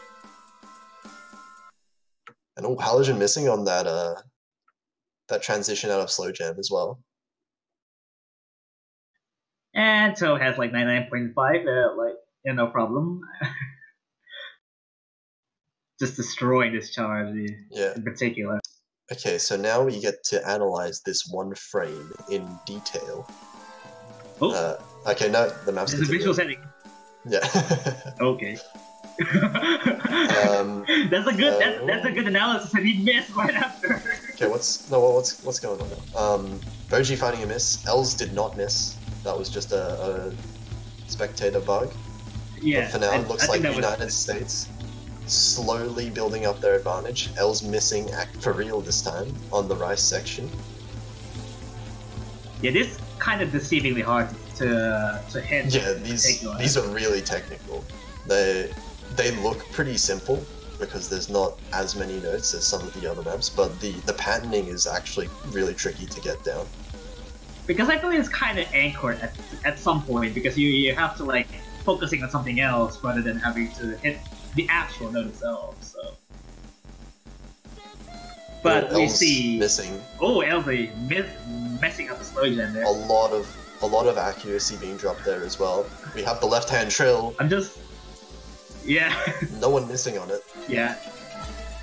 And Halogen missing on that that transition out of slow jam as well. And Toe has like 99.5, no problem. Just destroying this charge in particular. Okay, so now we get to analyze this one frame in detail. Oh. Okay, no, the map's There's a visual setting. Yeah. Okay. That's a good analysis, and he missed right after. Okay, what's going on now? Boji finding a miss. Els did not miss. That was just a spectator bug. Yeah. But for now, it looks like the United States slowly building up their advantage. Els missing Act for real this time on the Rice section. Yeah, this is kind of deceivingly hard to hit. Yeah, these are really technical. They look pretty simple because there's not as many notes as some of the other maps, but the patterning is actually really tricky to get down. Because I feel it's kind of anchored at some point, because you have to like focusing on something else rather than having to hit the actual note itself. So, but we see missing. Oh, Elvie messing up the slow jam there. A lot of accuracy being dropped there as well. We have the left hand trill. No one missing on it. Yeah.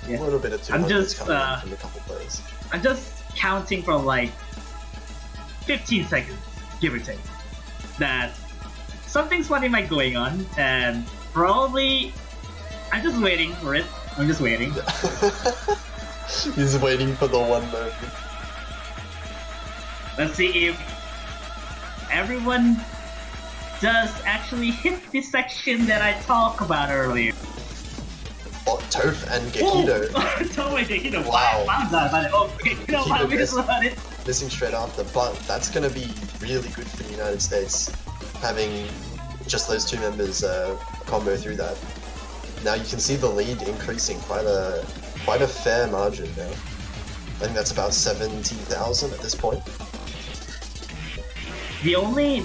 A little bit of 200s coming in from a couple players. I'm just counting from like 15 seconds, give or take, that something's funny might going on, and probably I'm just waiting for it. I'm just waiting. He's waiting for the one moment. Let's see if everyone does actually hit the section that I talked about earlier. Oh, Toph and Gekido. Toph and Gekido. Wow. Gekido missing straight after, but that's going to be really good for the United States, having just those two members combo through that. Now you can see the lead increasing quite a fair margin now. I think that's about 70,000 at this point. The only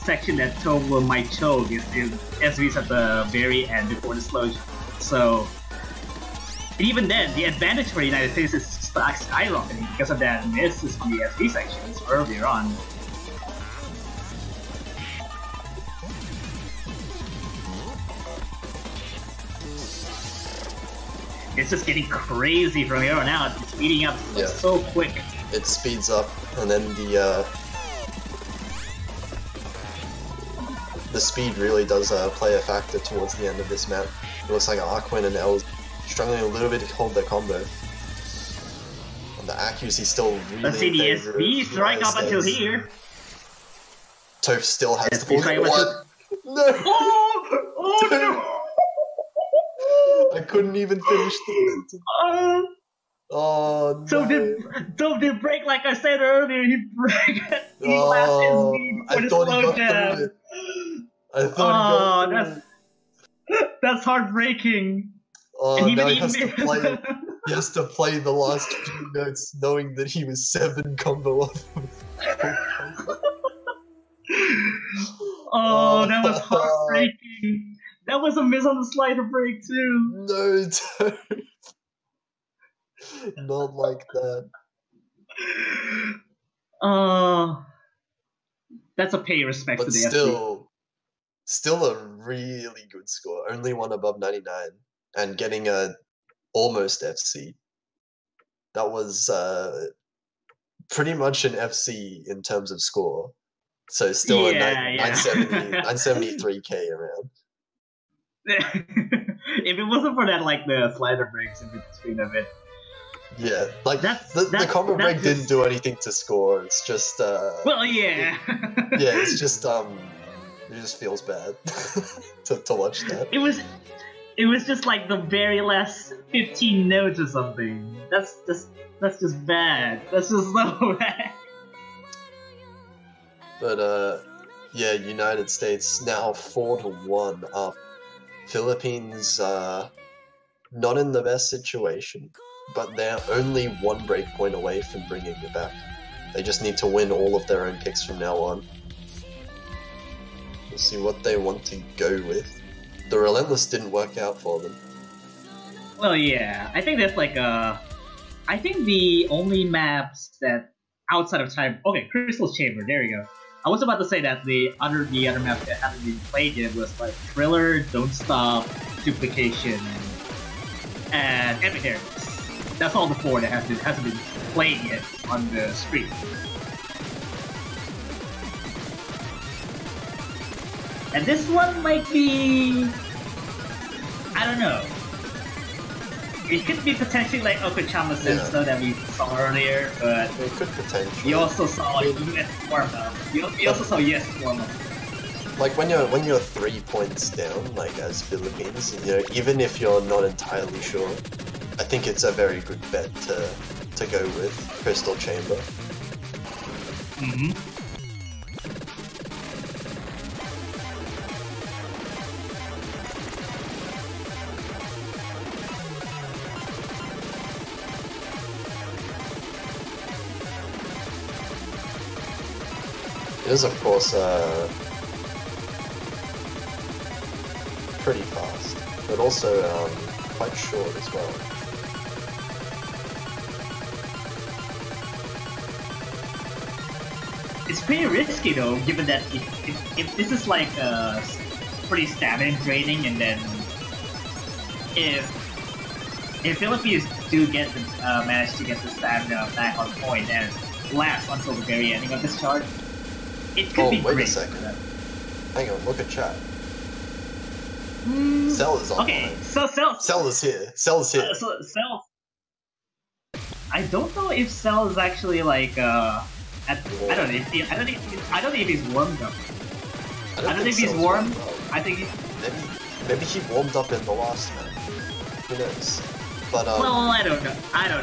section that Toph might choke is SVs at the very end before the slow. So, and even then, the advantage for the United States is skyrocketing because of that miss is the SV sections earlier on. It's just getting crazy from here on out. It's speeding up so quick. It speeds up, and then the speed really does play a factor towards the end of this map. It looks like Arquin and L struggling a little bit to hold their combo. And the accuracy still really Let's see the SV strike up until here. Toph still has to pull it. What? No! Oh no! I couldn't even finish the sentence. Oh no. Toph did break like I said earlier, he broke the last SV before the slow jab. I thought he got through it. That's heartbreaking. Oh, and now he has to play the last few notes knowing that he was 7 combo off of Oh, that was heartbreaking. That was a miss on the slider break too. No, Toph. Not like that. That's a pay respect to the FC. Still a really good score. Only one above 99 and getting a almost FC. That was pretty much an FC in terms of score. So still a 973k around. If it wasn't for that, like the slider breaks in between of it. Yeah, like the combo break didn't do anything to score. It's just well, yeah. It's just it just feels bad to watch that. It was just like the very last 15 notes or something. That's just bad. That's just so bad. But yeah, United States now 4-1 up. Philippines not in the best situation, but they're only 1 break point away from bringing it back. They just need to win all of their own picks from now on. We'll see what they want to go with. The Relentless didn't work out for them. Well, yeah, I think that's like I think the only maps that outside of time. Okay, Crystal's Chamber. There you go. I was about to say that the other maps that haven't been played yet was like Thriller, Don't Stop, Duplication, and Epic Heroes. That's all the 4 that hasn't been played yet on the stream. And this one might be, I don't know. It could be potentially like Okachama Senso that we saw earlier, but it could potentially. You also saw US warm-up. You also saw US warm-up. Like when you're 3 points down, like as Philippines, even if you're not entirely sure, I think it's a very good bet to go with Crystal Chamber. Mm-hmm. It is, of course, pretty fast, but also quite short as well. It's pretty risky though, given that if this is like pretty stamina draining, and then if Philippines do get manage to get the stamina back on point and last until the very ending of this chart, it could be wait great. A second. Hang on, look at chat. Cell is online. Okay, so Cell is here. Cell is here. So Cell. I don't know if Cell is actually like I don't know if he's warmed up. I don't think he's Cell's warm. well. I think he's... Maybe he warmed up in the last match. Who knows? But well, I don't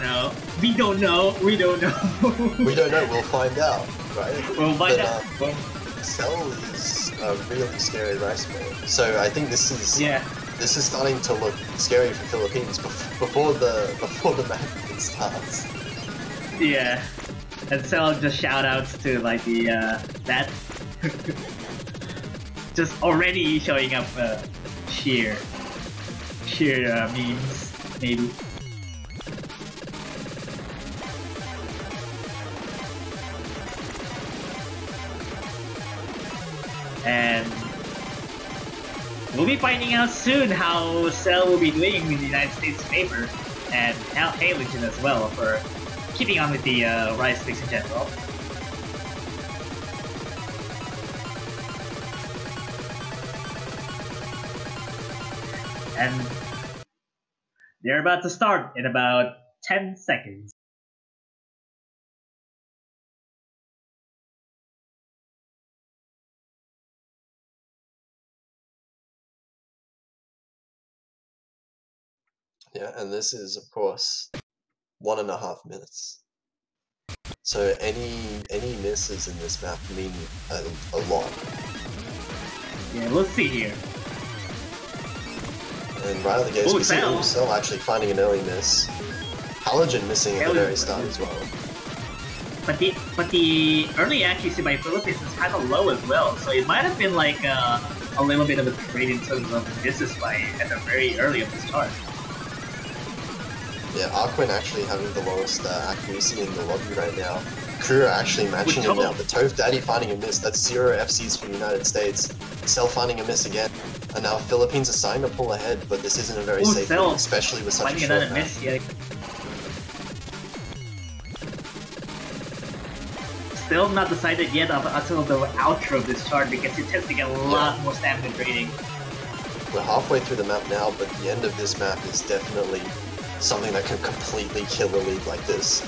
know. We don't know. we don't know. We'll find out, right? We'll find out. Cell is a really scary rice player, so I think this is this is starting to look scary for Philippines before the match even starts. Yeah, and Cell just shout outs to like the that just already showing up sheer memes maybe. And we'll be finding out soon how Cell will be doing in the United States' favor, and Halogen as well for keeping on with the Rise picks in general. And they're about to start in about 10 seconds. Yeah, and this is, of course, 1.5 minutes. So any misses in this map mean a lot. Yeah, let's see here. And right out of the gates, we see Cell actually finding an early miss. Halogen missing at the very start as well. But the early accuracy by Philippines is kind of low as well, so it might have been like a little bit of a trade in terms of misses by at the very early of the start. Yeah, Arquin actually having the lowest accuracy in the lobby right now. Crew are actually matching him now, but Toph Daddy finding a miss, that's 0 FCs from the United States. Cell finding a miss again. And now Philippines are starting to pull ahead, but this isn't a very safe win, especially with such a short map. Still not decided yet until the outro of this chart because it tends to get a lot more stamina draining. We're halfway through the map now, but the end of this map is definitely something that can completely kill a league like this.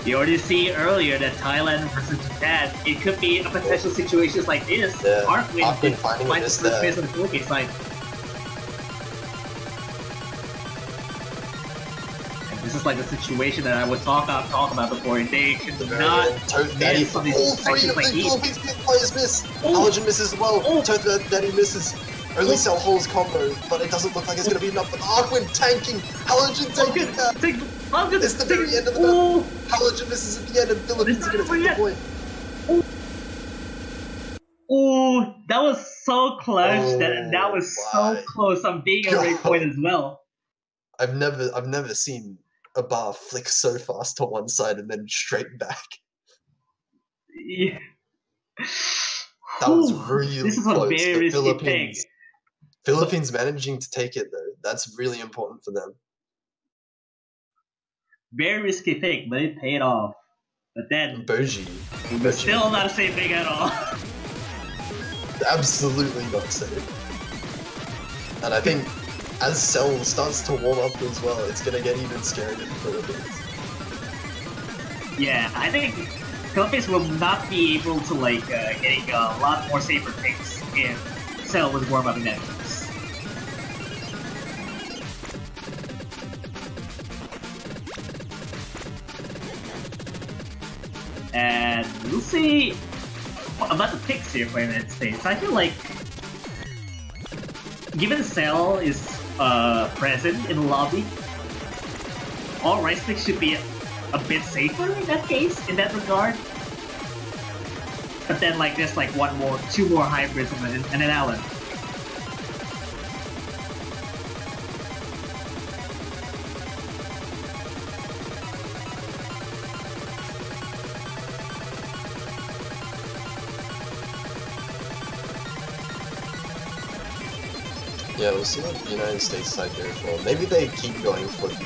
You already see earlier that Thailand versus Japan, it could be a potential situations like this. Yeah. Arquin finding finds the first place on the Philippines side. And this is like the situation that I would talk about before. They should not miss on these situations like these. Philippines players miss! Halogen misses as well! Toph Daddy misses! Only Cell holds combo, but it doesn't look like it's going to be enough. But Arquin tanking! Halogen taking that! It's the very end of the map! Halogen misses at the end and Philippines are going to take the point. Ooh, that was so close. That was so close on being a great point as well. I've never seen a bar flick so fast to one side and then straight back. Yeah. That was really this is close. A very risky thing. Philippines managing to take it though. That's really important for them. Very risky pick, but it paid off. But then Boji. It was still not a safe pick at all. Absolutely not safe. And I think as Cell starts to warm up as well, it's gonna get even scarier for Philippines. Yeah, I think Philippines will not be able to like getting a lot more safer picks if Cell was warm up in that case. And we'll see about the picks here for the United States. I feel like, given Cell is present in the lobby, all Rice picks should be a bit safer in that case, in that regard. But then, like, there's like two more hybrids and an Allen. Yeah, we'll see what the United States side goes for. Maybe they keep going for the,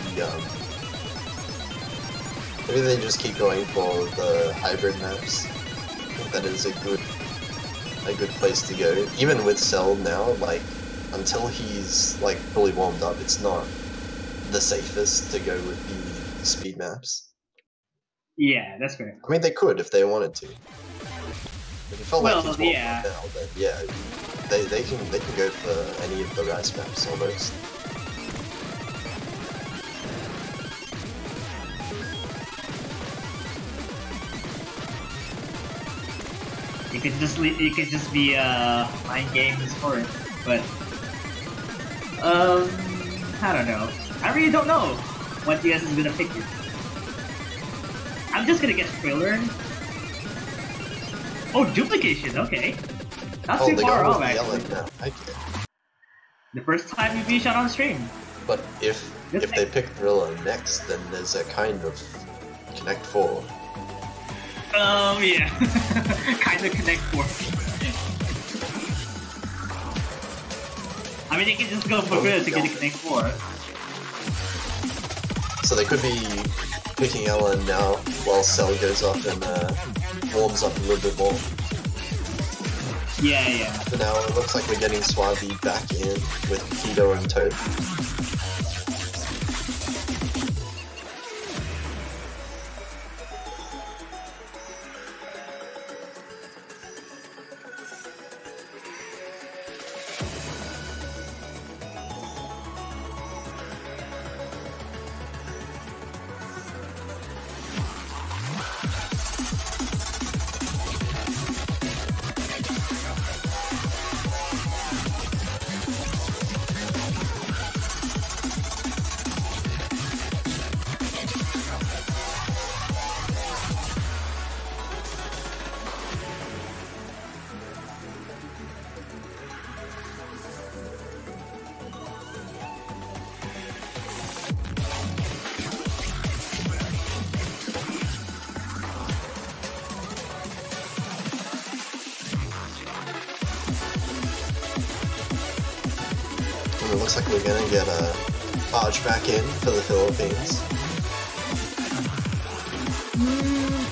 maybe they just keep going for the hybrid maps. I think that is a good place to go. Even with Cell now, like, until he's, like, fully warmed up, it's not the safest to go with the speed maps. Yeah, that's fair. I mean, they could if they wanted to. If it felt like he's yeah. now, then yeah, they can go for any of the rice maps almost. You could just be mind games for it, but I don't know. I really don't know what DS is gonna pick here. I'm just gonna guess Thriller. Oh, duplication. Okay, not too far off actually. The first time you be shot on stream. But if they pick Thriller next, then there's a kind of Connect 4. Yeah. Kind of Connect 4. I mean, they can just go for Thriller to get a Connect 4. So they could be picking Ellen now while Cell goes off and warms up a little bit more. Yeah. For now, it looks like we're getting Swabi back in with Keto and Toad. It looks like we're gonna get a Arch back in for the Philippines.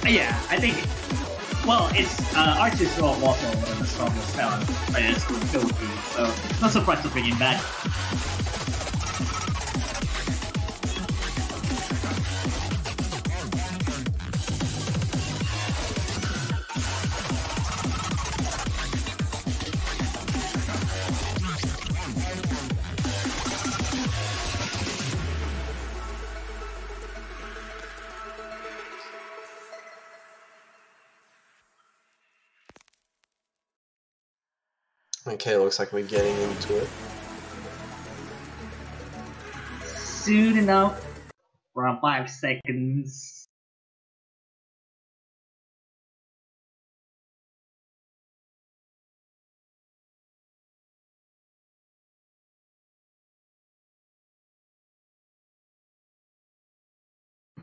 Yeah, I think. Well, it's Arch is also one of the strongest players for the Philippines, so not surprised to bring him back. Okay, looks like we're getting into it. Soon enough. Around 5 seconds.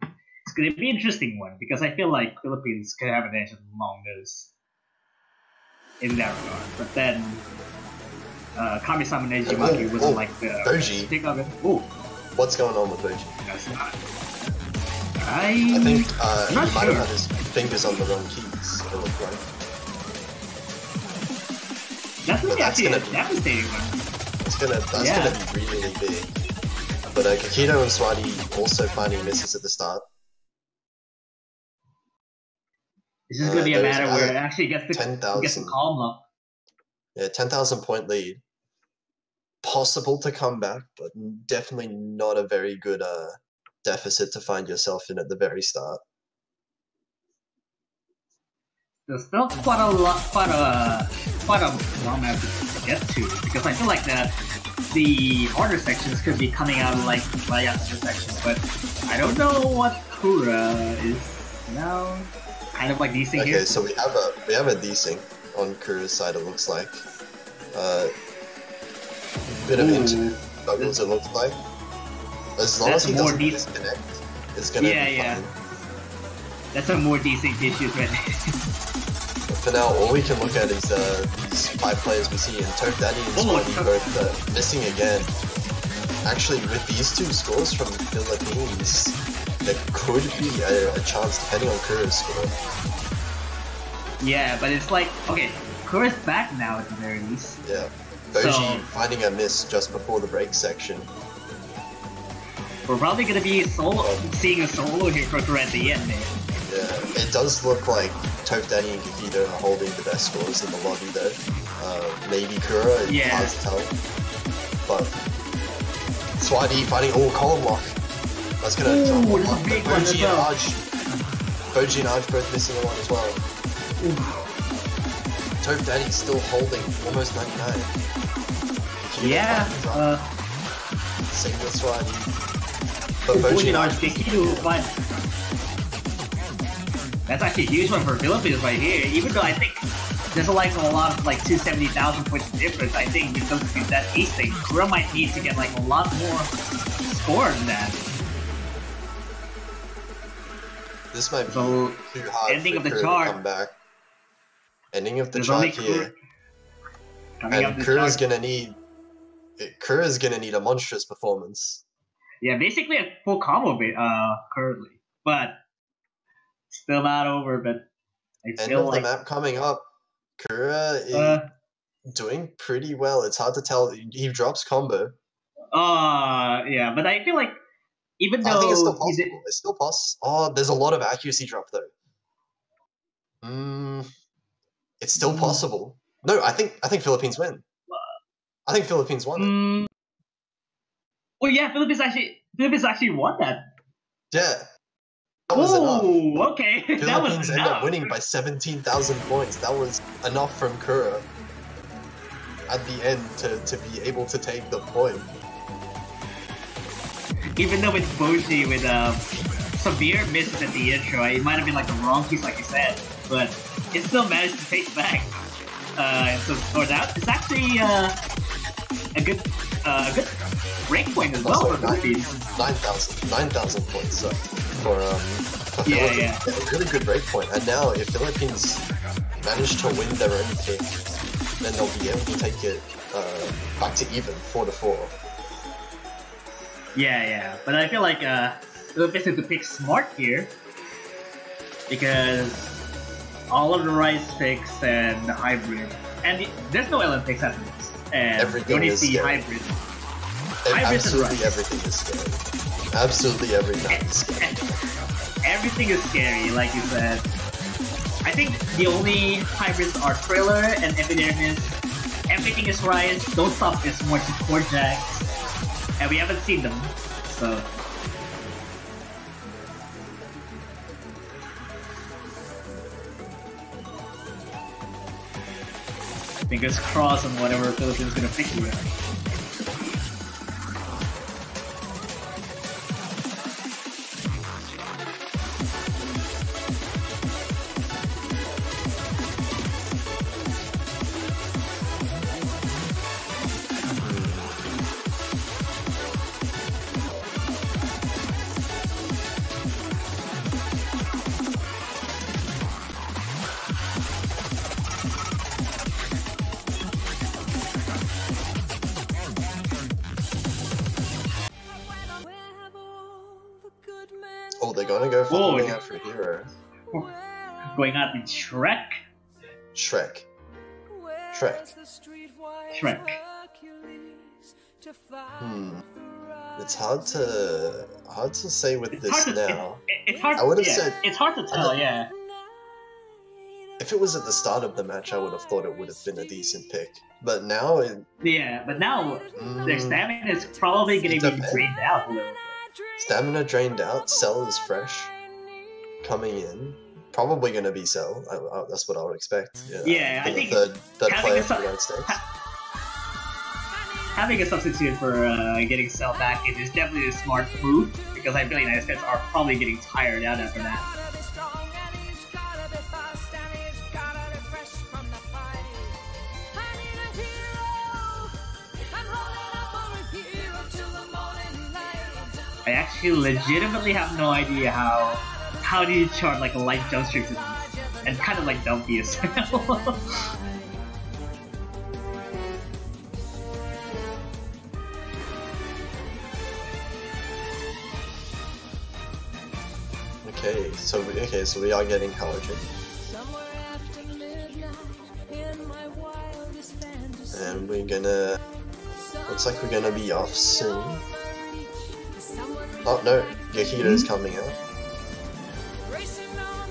It's gonna be an interesting one because I feel like Philippines could have an edge among those in that regard. But then Kami-sama Nejimaki wasn't like the Boji. pick of it. Ooh. What's going on with Boji? That's not. I think he might have had his fingers on the wrong keys, it looked like. That's gonna be actually a devastating one. That's gonna be really big. But Kakito and Swati also finding misses at the start. This is gonna be a matter where it actually gets the calm up. Yeah, 10,000 point lead. Possible to come back, but definitely not a very good deficit to find yourself in at the very start. There's still quite a long map to get to because I feel like the harder sections could be coming out like right after the section, but I don't know what Kura is now. Kind of like desync here. Okay, so we have a desync on Kura's side. It looks like bit of internet struggles. It looks like as long as he doesn't disconnect, it's gonna be fine. That's a more desync issue right now. But for now, all we can look at is these 5 players we see, and Toad Daddy and Swati both missing again. Actually, with these 2 scores from the Philippines, there could be a chance depending on Kura's score. Yeah, but it's like, okay, Kura's back now at the very least. Yeah, Boji finding a miss just before the break section. We're probably gonna be seeing a solo here for Kura at the end, man. Yeah, It does look like Toph Danny and Kakito are holding the best scores in the lobby though. Maybe Kura, it's hard to tell. But Swadi fighting column lock. That's gonna drop one. Boji and Arj. Boji and Arj both missing a one as well. Toph Danny's still holding almost 99. Yeah. Same with Swadi. But Boji and Arj Kakito fight. That's actually a huge one for Philippines right here. Even though I think there's a lot of like 270,000 points difference, I think because of that ace thing, Kura might need to get like a lot more score than that. This might be too hard ending for of the Kura chart. to come back. Ending of the chart here. And Kura's gonna need a monstrous performance. Yeah, basically a full combo currently, but still not over. But I End feel of the map coming up. Kura is doing pretty well. It's hard to tell. He drops combo. Yeah, but I feel like even though I think it's still possible. It's still possible. Oh, there's a lot of accuracy drop though. It's still possible. No, I think Philippines win. I think Philippines won it. Well, yeah, Philippines actually won that. Yeah. That was enough. Okay. Philippines ended up winning by 17,000 points. That was enough from Kura at the end to be able to take the point. Even though it's Boji with severe misses at the intro, it might have been like the wrong piece, like you said, but it still managed to take back. So score that. It's actually a good break point as well for Philippines. 9,000 points for Philippines. Yeah. A really good break point. And now if Philippines manage to win their own pick, then they'll be able to take it back to even 4-4. Yeah. But I feel like Philippines need to pick smart here because all of the rice picks and the hybrid, and there's no Olympics after this, and everything you only is see scary. hybrids. Absolutely everything is scary. Absolutely everything is scary. Everything is scary, like you said. I think the only hybrids are Thriller and Epidermis. Everything is rice. Don't Stop is more support jacks, and we haven't seen them, so. Fingers crossed on whatever Philippines gonna pick here. Oh, they're gonna go for going out for hero. Going out with Shrek. Shrek. It's hard to say with this now. It's hard. I would have said it's hard to tell. Yeah. If it was at the start of the match, I would have thought it would have been a decent pick. But now, but now their stamina is probably going to be drained out a little bit. Stamina drained out. Cell is fresh. Coming in. Probably going to be Cell. That's what I would expect. Yeah, I think third player for the United States. Having a substitute for getting Cell back in is definitely a smart move, because I feel like United States are probably getting tired out after that. I actually legitimately have no idea how do you chart like a light jump streak system, and kind of like Dumpy as well. Okay, so we are getting Halogen. And we're gonna... Looks like we're gonna be off soon. Oh no, Yahito's coming out.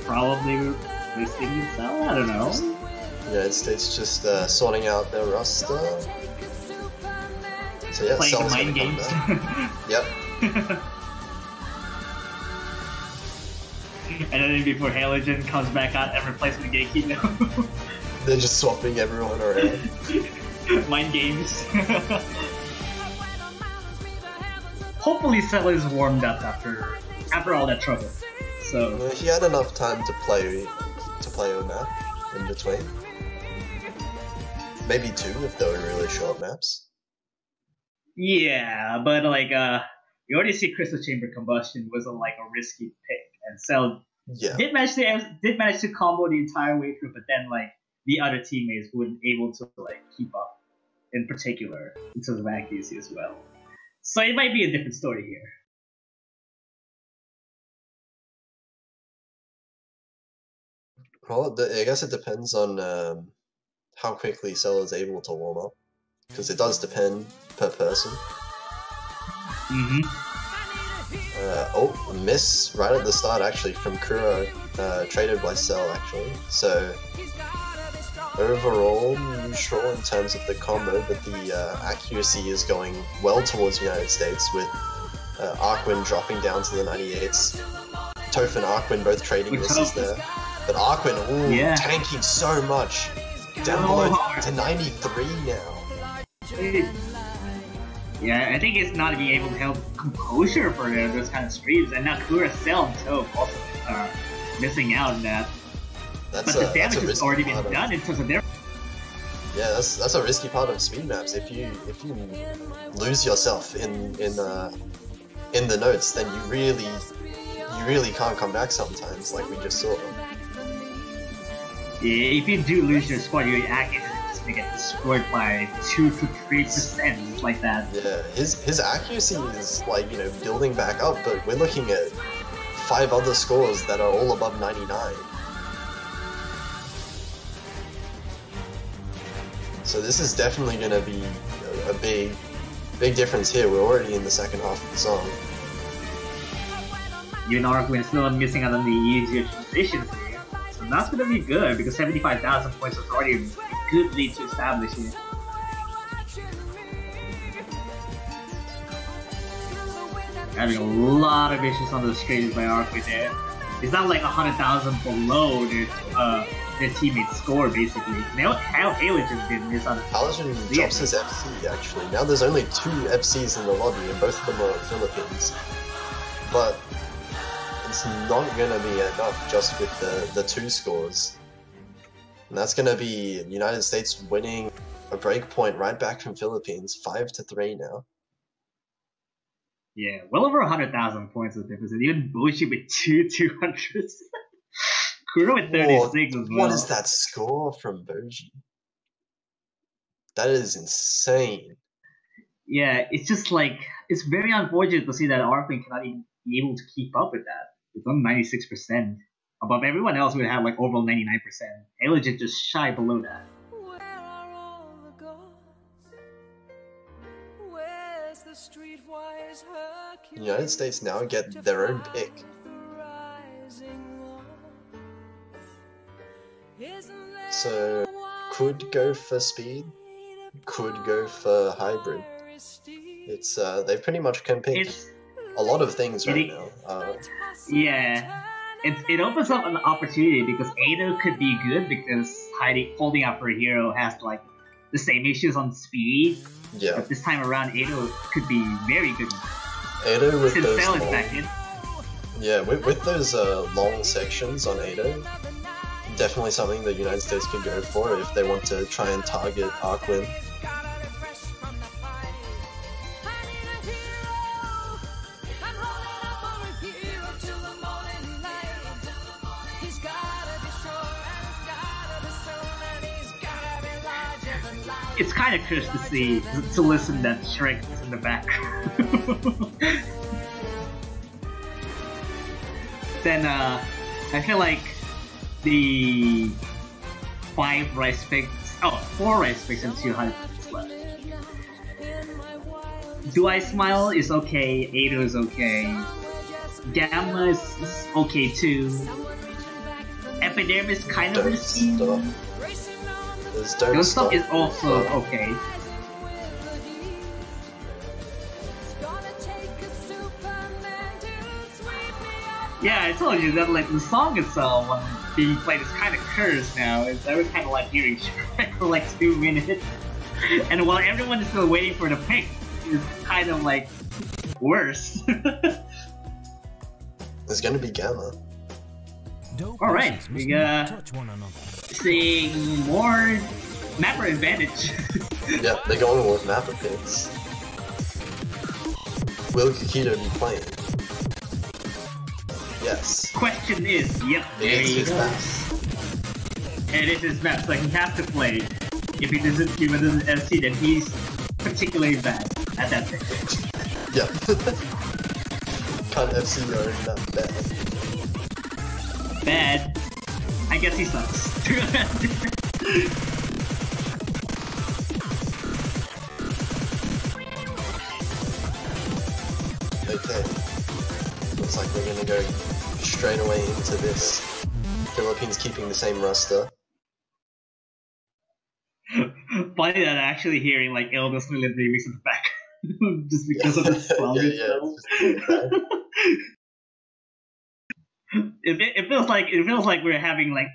probably listing itself. I don't know. United States just sorting out their roster. So yeah, Playing Cell's mind gonna games. come back. Yep. And then before Halogen comes back out and replaces the Gatekeeper. They're just swapping everyone around. Mind games. Hopefully Cell is warmed up after all that trouble. So He had enough time to play a map in between. Maybe 2 if they were really short maps. yeah, but like you already see Crystal Chamber Combustion wasn't like a risky pick, and Cell Yeah. did manage to combo the entire way through, but then like the other teammates weren't able to like keep up, in particular in terms of accuracy as well. So it might be a different story here. Well, I guess it depends on how quickly Cell is able to warm up, because it does depend per person. Mm-hmm. Oh, miss right at the start actually from Kuro, traded by Cell actually. So overall neutral in terms of the combo, but the accuracy is going well towards United States with Arkwin dropping down to the 98s. Toph and Arkwin both trading misses there. But Arkwin, tanking so much. Down below to 93 now. Yeah, I think it's not being able to help composure for those kind of streams, and now Kura Cell and Toph also missing out on that. But the damage has already been done in terms of their. Yeah, that's a risky part of speed maps. If you lose yourself in the notes, then you really can't come back sometimes, like we just saw. Yeah, if you do lose your squad, your accuracy is just gonna get destroyed by 2 to 3% like that. Yeah, his accuracy is like, you know, building back up, but we're looking at 5 other scores that are all above 99. So this is definitely going to be a big difference here. We're already in the second half of the song. Even Arkwin is still missing out on the easier transitions here. So that's going to be good, because 75,000 points is already a good lead to establish here. Having a lot of issues on the straights by Arkwin there. It's not like 100,000 below their teammate's score, basically. Now, how Halogen did miss on Halogen drops his FC, actually. Now there's only 2 FCs in the lobby, and both of them are in Philippines. But it's not going to be enough just with the 2 scores. And that's going to be United States winning a break point right back from Philippines, 5-3 now. Yeah, well over 100,000 points of difference, and even Boshi with 200s. Kuro with 36 as well. What is that score from Boji? That is insane. Yeah, it's just like, it's very unfortunate to see that Arkwin cannot even be able to keep up with that. It's on 96%. Above everyone else would have like overall 99%. Halogen just shy below that. The United States now get their own pick. So, could go for speed, could go for hybrid. It's they pretty much can pick a lot of things right now. Yeah, it opens up an opportunity, because Ado could be good because holding out for a hero has like the same issues on speed. Yeah. But this time around, Ado could be very good. Ado with Since those Cell is back in. Yeah, with those long sections on Ado, definitely something the United States could go for if they want to try and target Arkwin. It's kind of cursed to listen that Shrek is in the background. Then I feel like the 4 rice picks and 2 high picks left. Do I Smile is okay, Ado is okay, Gamma is okay too. Epidermis kind of Don't risky. stop. There's Don't Don't Stop Stop. is also okay. Yeah, I told you that like the song itself when being played is kind of cursed now. It's every kind of like hearing Shrek for like 2 minutes, and while everyone is still waiting for the pick, it's kind of like worse. There's gonna be Gamma. All right, we seeing more mapper advantage. Yeah, they're going with mapper picks. Will Kakito be playing? Yes. Question is, yep, there It is you his go. map. It is his map, so he has to play. If he doesn't FC, then he's particularly bad at that thing. Yep. Can't FC your own map bad. Bad. I guess he sucks. Okay. Looks like we're gonna go straight away into this. Philippines keeping the same roster. Funny that actually hearing like Elvis Million remix in the back. Just because of the song itself. It feels like we're having like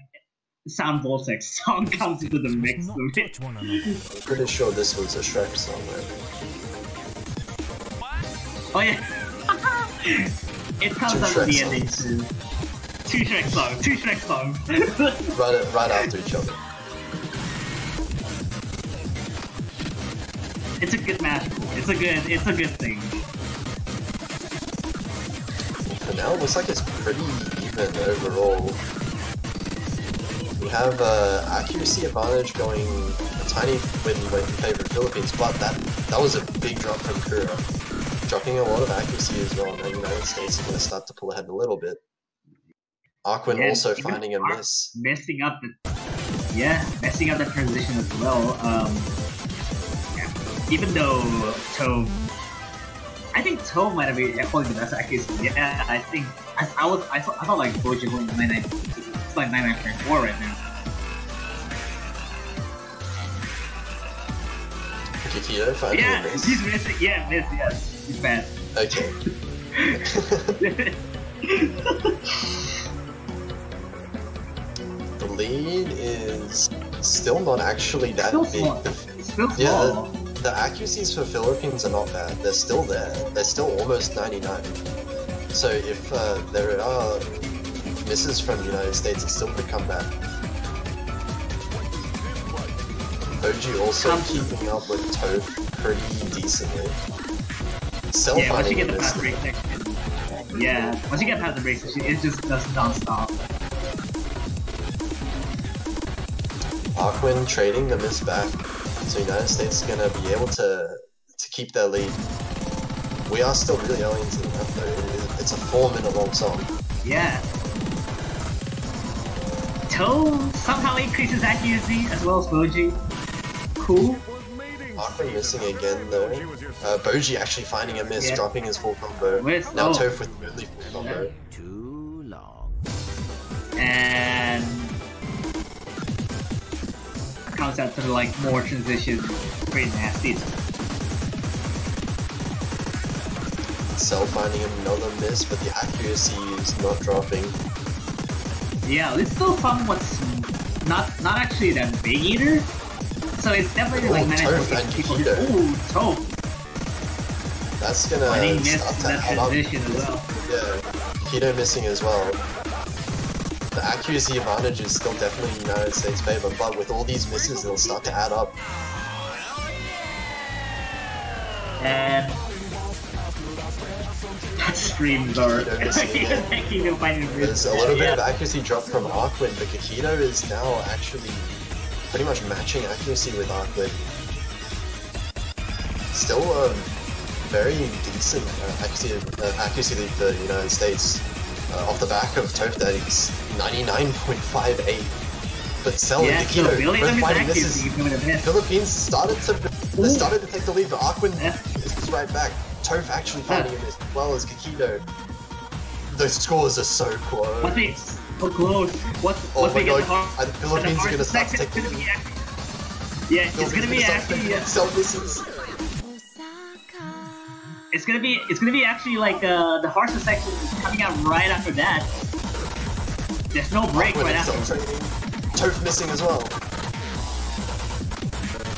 Sound Vortex song comes into the mix of it. I'm pretty sure this was a Shrek song, right? Oh yeah. It comes Two out Shrek at the ending songs. too. Two Shrek songs. Right after each other. It's a good match. It's a good thing. For now, it looks like it's pretty even overall. We have accuracy advantage going a tiny win in favor of Philippines, but that was a big drop from Kura. Dropping a lot of accuracy as well, and the United States are going to start to pull ahead a little bit. Arquin also finding a miss. Messing up the transition as well. Even though Tove, I think Tove might have been holding the best accuracy. Yeah, I think I thought like Boji holding 99. It's like 99.4 right now. Kakito finding a miss. He's missing. Yeah, miss. Yes, he's bad. Okay. The lead is still not actually that big. Still small. The accuracies for Philippines are not bad. They're still there. They're still almost 99. So if there are misses from the United States, it still could come back. Oji also keeping up with Tove pretty decently. Cell once you finding get the past break section. Yeah, once you get past the break section, it just does non-stop. Arquin trading the miss back. So United States is gonna be able to keep their lead. We are still really early into the map though. It's a 4-minute long song. Yeah. Toe somehow increases accuracy as well as Boji. Cool. Arquin missing again though. Boji actually finding a miss, dropping his full combo. Now Toph with only full combo. Too long. And comes out to like more transition, pretty nasty. Cell finding another miss, but the accuracy is not dropping. Yeah, it's still somewhat not actually that big either. So it's definitely like manageable for people. Ooh, Toph. That's gonna he missed start to that add up. transition as well. Yeah, Keto missing as well. The accuracy advantage is still definitely in the United States' favor, but with all these misses, it'll start to add up. And streams are There's a little bit of accuracy drop from Arquin, but Kakito is now actually pretty much matching accuracy with Arquin. Still a very decent accuracy lead for the United States. Off the back of Toph that he's 99.58. But Cell and Kakito both finding misses. Philippines started to take the lead, but Arquin is right back. Toph actually finding a miss as well as Kakito. Those scores are so close. So close. What's my the god, the Philippines are gonna start taking the yeah, it's gonna be actually misses. it's gonna be actually like the harsher section is coming out right after that. There's no break right after. Toph missing as well.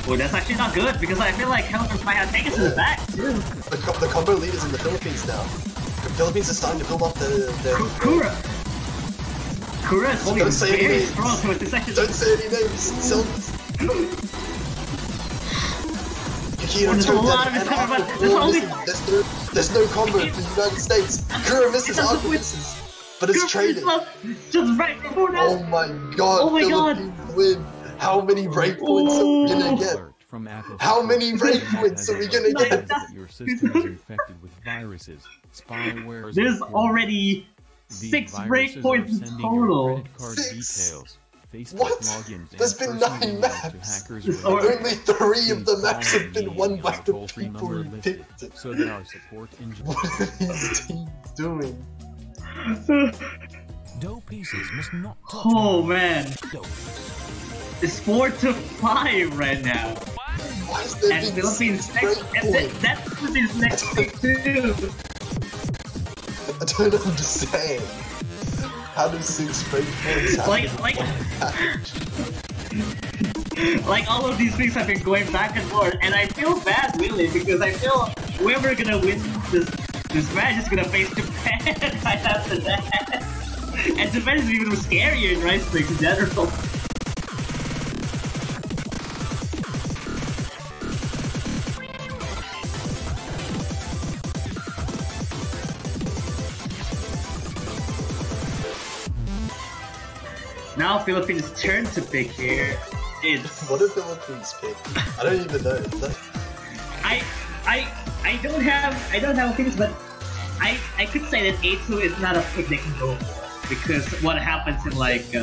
Oh, that's actually not good because I feel like Helmers might have taken to the back too. The combo leaders in the Philippines now. The Philippines are starting to build up their Kura is holding very strong with the section. Don't say any names. There's no combo for the United States. Kura misses, Aqua misses. But it's trading. Just right before that. Oh my god. Oh my god. Win. How many breakpoints are we gonna get? How many breakpoints are we gonna get? Your system is infected with viruses, spyware. There's already 6 breakpoints in total. 6? What? There's been 9 maps. Only 3 of the maps have been won by the people who picked it. So that our support engine. What are these teams doing? Dough pieces must not touch. Oh man. It's 4-5 right now. Why is there and Philippines next, that's Philippines next pick too. I don't understand. How does 6 breakpoints happen? Like all of these things have been going back and forth, and I feel bad really because I feel whoever gonna win this match is gonna face Japan right after that. And Japan is even scarier in Rice Break in general. Now Philippines' turn to pick here is... What did Philippines pick? I don't even know. I don't have opinions, but I could say that A2 is not a pick they can go for because what happens in like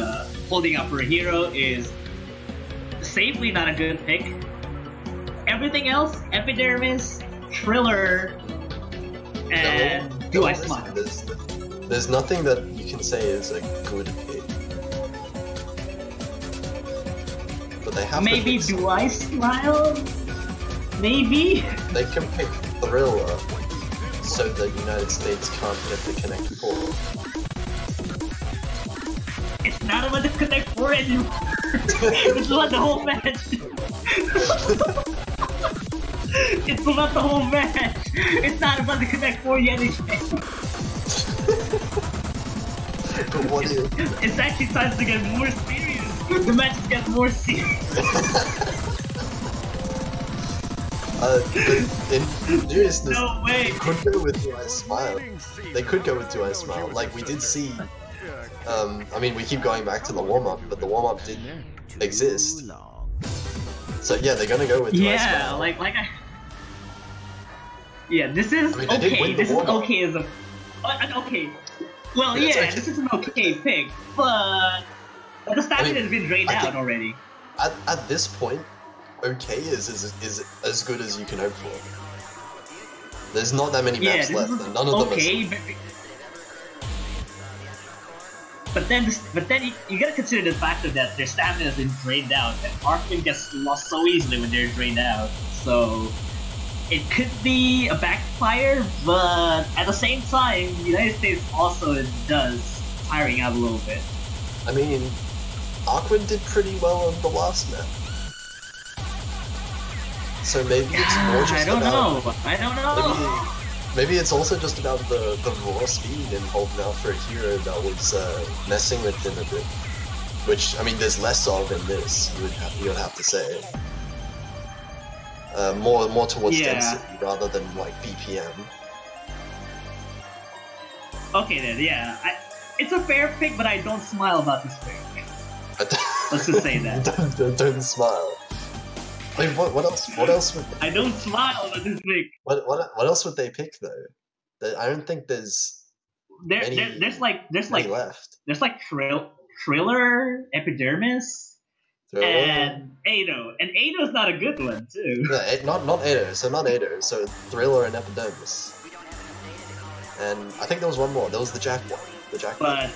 holding up for a hero is safely not a good pick. Everything else, Epidermis, Thriller, and Do I Smile? There's nothing that you can say is a good pick. But they have maybe Do I Smile? Maybe? They can pick Thriller so the United States can't get the Connect 4. It's not about the Connect 4 anymore! It's about the whole match! It's about the whole match! It's not about the Connect 4 yet anymore! But what is... It's actually time to get more serious! The matches get more serious! In seriousness, no way. They could go with Do I Smile. They could go with Do I Smile. Like we did see. I mean, we keep going back to the warm-up, but the warm-up did exist. So yeah, they're gonna go with Do I Smile. Yeah, this is okay. This is okay as a okay. Well, yeah, this is an okay pick, but the stamina has been drained out already. At this point, okay is as good as you can hope for. There's not that many maps left, and none of them are. But then you gotta consider the factor that their stamina has been drained out, and Arcman gets lost so easily when they're drained out. So it could be a backfire, but at the same time, the United States also does tiring out a little bit. I mean, Arcman did pretty well on the last map. So maybe it's more just I don't know. Maybe it's also just about the raw speed and holding out for a hero that was messing with him a bit. Which, I mean, there's less of in this, you would have to say. More towards density rather than like BPM. Okay then, yeah. It's a fair pick, but I don't smile about this pick. Let's just say that. don't smile. Wait, what else? What else would I don't smile at this pick. What else would they pick though? I don't think there's there's like left. There's like Thriller, Epidermis, and Ado. And Ado's not a good one too. Yeah, not Ado. So not Ado. So Thriller and Epidermis. And I think there was one more. There was the Jack one. The Jack one.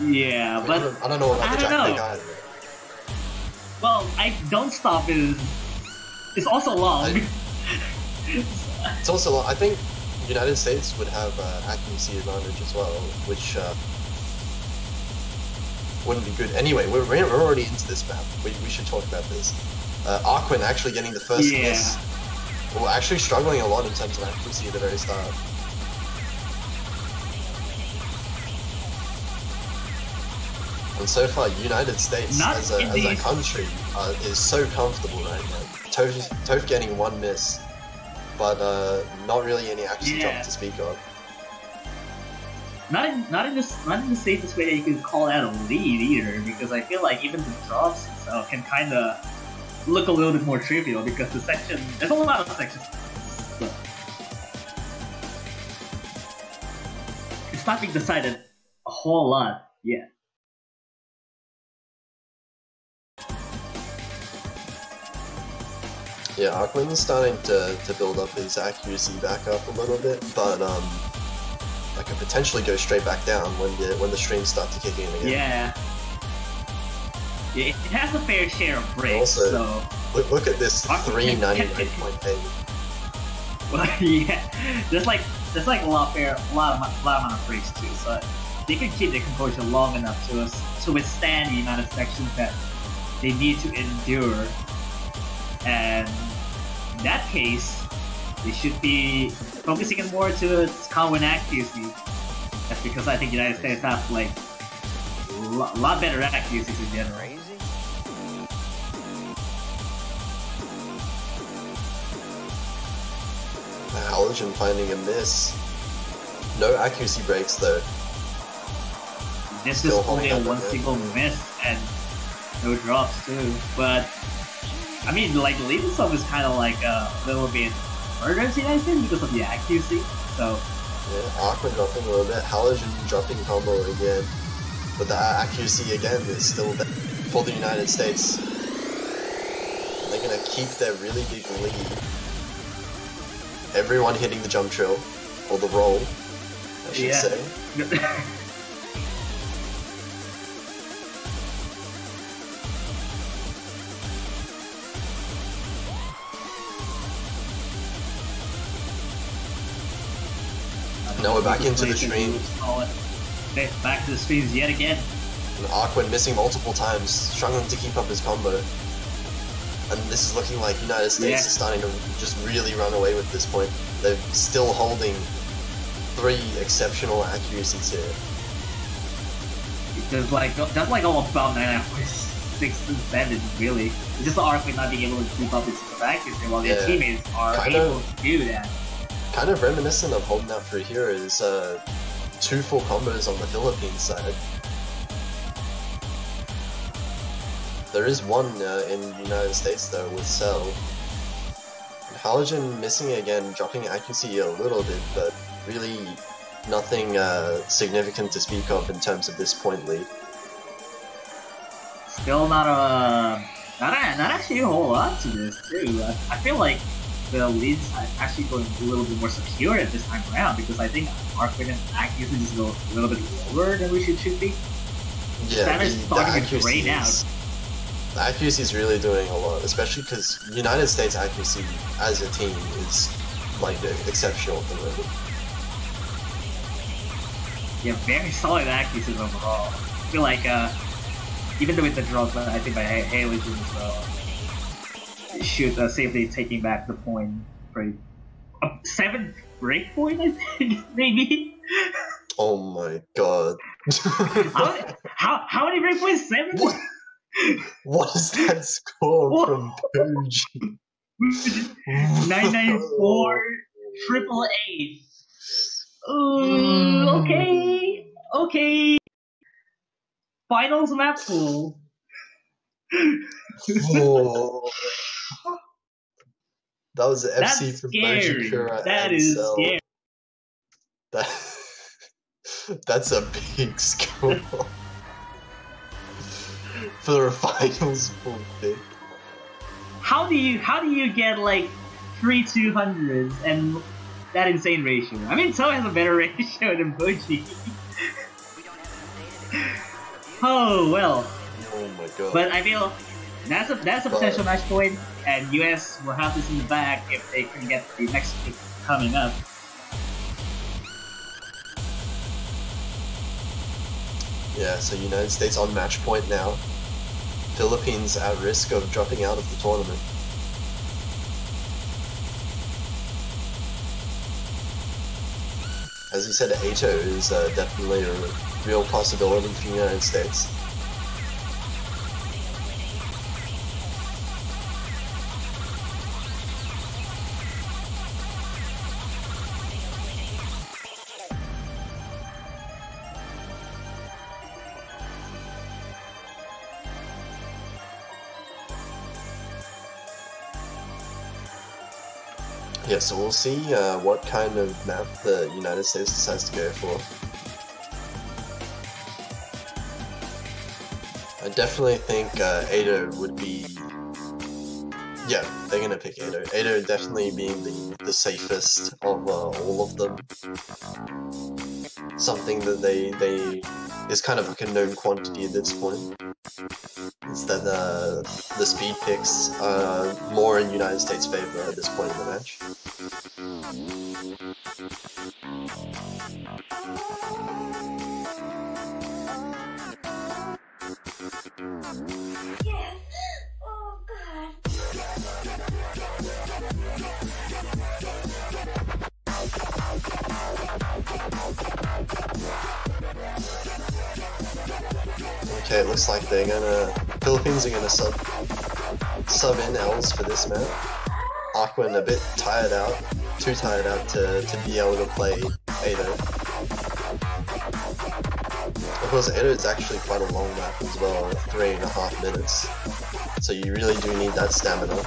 Yeah, I mean, but I don't know about the Jack know. Pick either. Well, Don't Stop is also long. It's also long. I think United States would have accuracy advantage as well, which wouldn't be good. Anyway, we're already into this map. We should talk about this. Arquin actually getting the first miss. Well, actually struggling a lot in terms of accuracy at the very start. And so far, United States as a country is so comfortable right now. Toph getting one miss, but not really any accuracy drop to speak of. Not in the safest way that you could call that a lead either, because I feel like even the drops itself can kind of look a little bit more trivial because there's a lot of sections. But it's not being decided a whole lot yet. Yeah, Arquin's starting to build up his accuracy back up a little bit, but that could potentially go straight back down when the streams start to kick in again. Yeah. Yeah, it has a fair share of breaks. Also, so look at this 399.8. Well, yeah, there's like a lot amount of breaks too. So they can keep their composure long enough to withstand the amount of sections that they need to endure. And in that case, they should be focusing more to its combo and accuracy. That's because I think United States have like a lot better accuracies in general. Halogen finding a miss. No accuracy breaks though. This is only a one single miss and no drops too. But I mean, like leading some is kind of like a little bit murderous United States because of the accuracy. So yeah, Arquin dropping a little bit. Halogen dropping combo again, but the accuracy again is still there for the United States. They're gonna keep their really big lead. Everyone hitting the jump trill, or the roll, I should say. Now we're back into the stream. Back to the streams yet again. And Arquin missing multiple times, struggling to keep up his combo. And this is looking like United States is starting to just really run away with this point. They're still holding 3 exceptional accuracies here. There's like that's like all about 9.6 and 7 really. It's just the Arquin not being able to keep up its accuracy while their teammates are able to do that. Kind of reminiscent of holding out for a hero is 2 full combos on the Philippines side. There is one in the United States though with Cell. Halogen missing again, dropping accuracy a little bit, but really nothing significant to speak of in terms of this point lead. Still not actually a whole lot to this too. I feel like the lead's actually going a little bit more secure at this time around because I think Arquin accuracy is a little bit lower than we should be. Yeah, that is starting to drain out. The accuracy is really doing a lot, especially because United States accuracy as a team is like exceptional at the moment. Yeah, very solid accuracy overall. I feel like even though with the drops, I think by Halogen as well, should safely taking back the point. Right, 7th break point, I think maybe. Oh my god! how many break points? 7. What is that score from Pooge? 994 888. Okay. Finals map pool. Oh. That was the FC from Bojikura. That is scary. That's a big score. For a finals full pick. How do you get like 3 200s and that insane ratio? I mean, So has a better ratio than Boji. Oh well. Oh my god. But I feel that's a potential match point, and US will have this in the bag if they can get the next pick coming up. Yeah, so United States on match point now. Philippines at risk of dropping out of the tournament. As you said, Ato is definitely a real possibility for the United States. Yeah, so we'll see what kind of map the United States decides to go for. I definitely think Ado would be... Yeah, they're gonna pick Ado. Ado definitely being the safest of all of them. Something that they is kind of like a known quantity at this point. Is that the speed picks are more in United States' favor at this point in the match. Yeah. Oh God. Okay, it looks like they're gonna... Philippines are gonna sub in L's for this map. Aquan a bit tired out, too tired out to be able to play Ado. Of course, Ado is actually quite a long map as well, 3.5 minutes. So you really do need that stamina.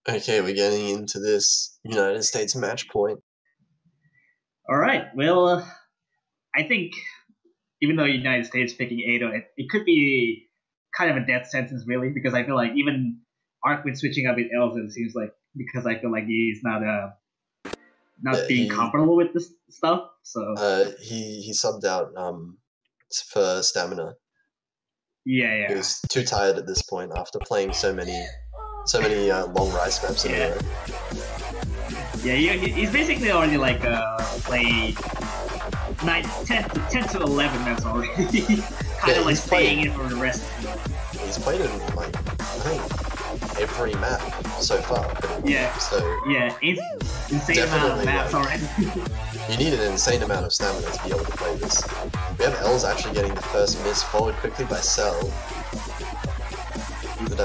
Okay, we're getting into this United States match point. Alright, well, I think even though United States picking Ado, it could be kind of a death sentence, really, because I feel like even Arkwin switching up with L's, it seems like, because I feel like he's not being comfortable with this stuff, so... He subbed out for stamina. Yeah. He was too tired at this point after playing so many long rice maps in a row. Yeah, he's basically already like played 10 to 11 maps already. kind of like staying in for the rest. He's played in like I think every map so far. Yeah. So yeah, insane amount of maps already. You need an insane amount of stamina to be able to play this. We have L's actually getting the first miss, followed quickly by Cell. But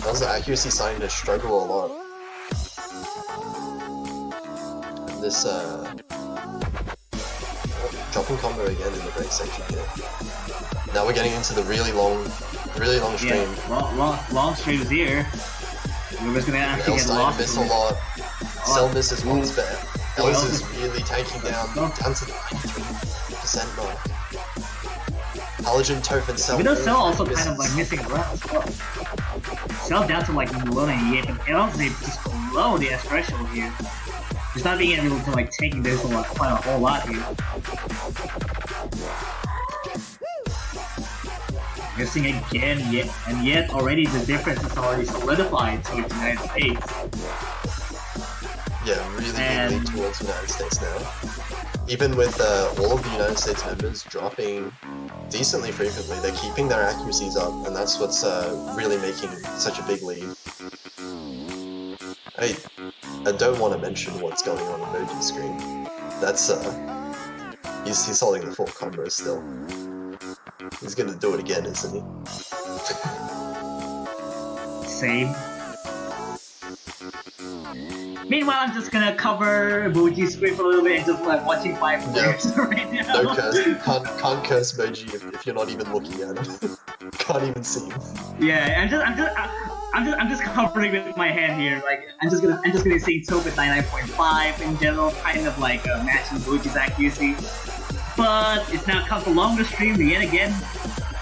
L's accuracy starting to struggle a lot. And this dropping combo again in the break section here. Now we're getting into the really long stream. Yeah, long streams here. We're just gonna actually get lost. Miss a lot. Cell misses once, but L's is really taking down to the 93% mark. Halogen, Toph, and Cell. Even though Cell also kind of like missing rounds. Cell down to like 198, but L's just below the S threshold here. Just not being able to like taking this quite a whole lot here. Missing again, and yet already the difference is already solidified to the United States. Yeah, really big lead towards the United States now. Even with all of the United States members dropping decently frequently, they're keeping their accuracies up, and that's what's really making such a big lead. I don't want to mention what's going on Emoji's screen. That's he's holding the full combo still. He's gonna do it again, isn't he? Same. Meanwhile, I'm just gonna cover Moji's screen for a little bit and just like watching 5 players right now. No curse. Can't curse Moji if you're not even looking at him. Can't even see him. Yeah, I'm just covering with my hand here. Like I'm just gonna say Tope at 99.5 in general, kind of like matching Moji's accuracy. But it's now come to longer stream yet again.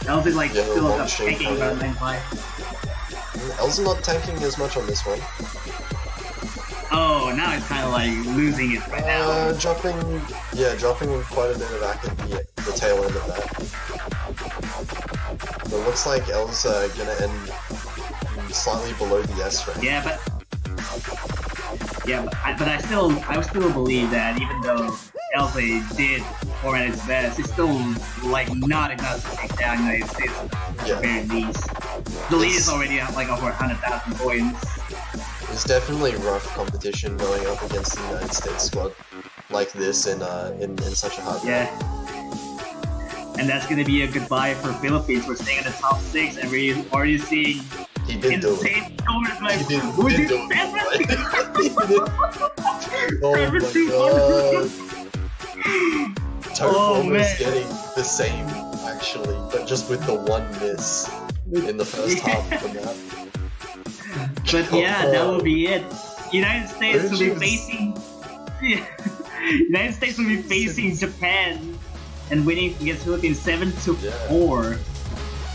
Elsa like still up tanking about 9.5. Elsa not tanking as much on this one. Oh, now it's kind of like losing it right now. Dropping quite a bit of back at the tail end of that. But it looks like Elsa gonna end slightly below the S rank. But I still believe that even though Elsa did perform at its best, it's still like not enough to take down United States at the very least. The lead is already at like over 100,000 points. It's definitely rough competition going up against the United States squad like this in such a hard way. And that's gonna be a goodbye for Philippines. We're staying in the top 6, and we're already seeing insane scores like Oh my god! Tope is getting the same actually, but just with the one miss in the first half of the map. But yeah, that will be it. United States will be facing. United States will be facing Japan and winning against Philippines 7-4.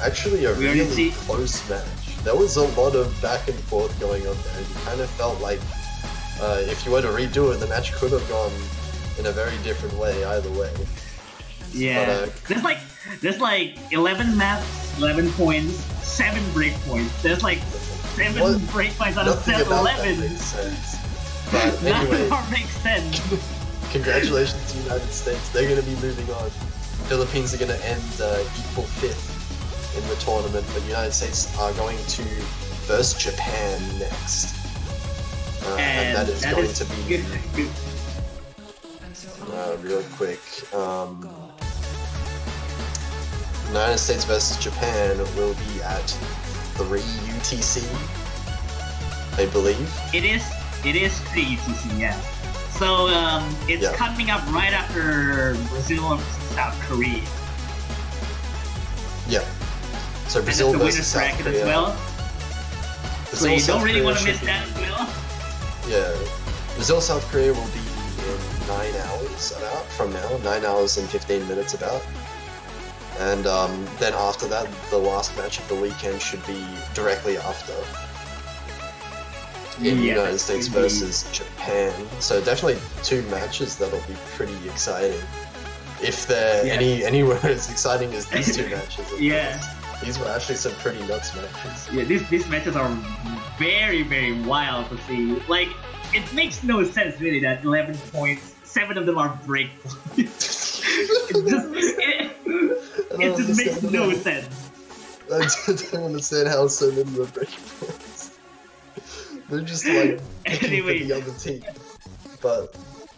Actually, a really close match. There was a lot of back and forth going on there. You kind of felt like if you were to redo it, the match could have gone in a very different way either way. Yeah, but, there's like 11 maps, 11 points, 7 break points. There's like 7 break points out of 11. That makes sense. But anyway, that makes sense. Congratulations to the United States. They're going to be moving on. Philippines are going to end equal 5th in the tournament, but the United States are going to verse Japan next. And that is going to be real quick. United States versus Japan will be at 3 UTC, I believe. It is 3 UTC, yeah. So it's coming up right after Brazil and South Korea. Yeah. So Brazil and that's versus South Korea as well. So you don't really want to miss that as well. Yeah. Brazil South Korea will be in 9 hours about from now. 9 hours and 15 minutes about. And then after that, the last match of the weekend should be directly after. In United States versus Japan. So definitely 2 matches that'll be pretty exciting. If they're anywhere as exciting as these 2 matches. These were actually some pretty nuts matches. Yeah, these matches are very, very wild to see. Like, it makes no sense really that 11 points, 7 of them are break points. It just makes no sense. I don't understand how so many are break points. They're just like picking for the other team. But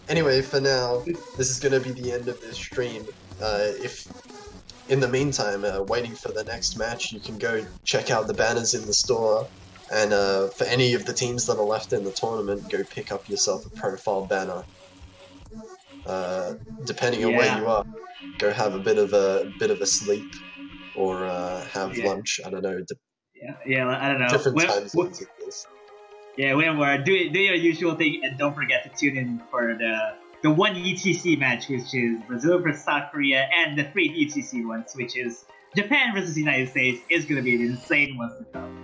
anyway, for now, this is going to be the end of this stream. If in the meantime, waiting for the next match, you can go check out the banners in the store. And for any of the teams that are left in the tournament, go pick up yourself a profile banner. Depending on where you are, go have a bit of a sleep or have lunch. I don't know. I don't know. Different time zones. Yeah, whenever do your usual thing, and don't forget to tune in for the 1 UTC match, which is Brazil versus South Korea, and the 3 UTC ones, which is Japan versus the United States, is going to be an insane one to come.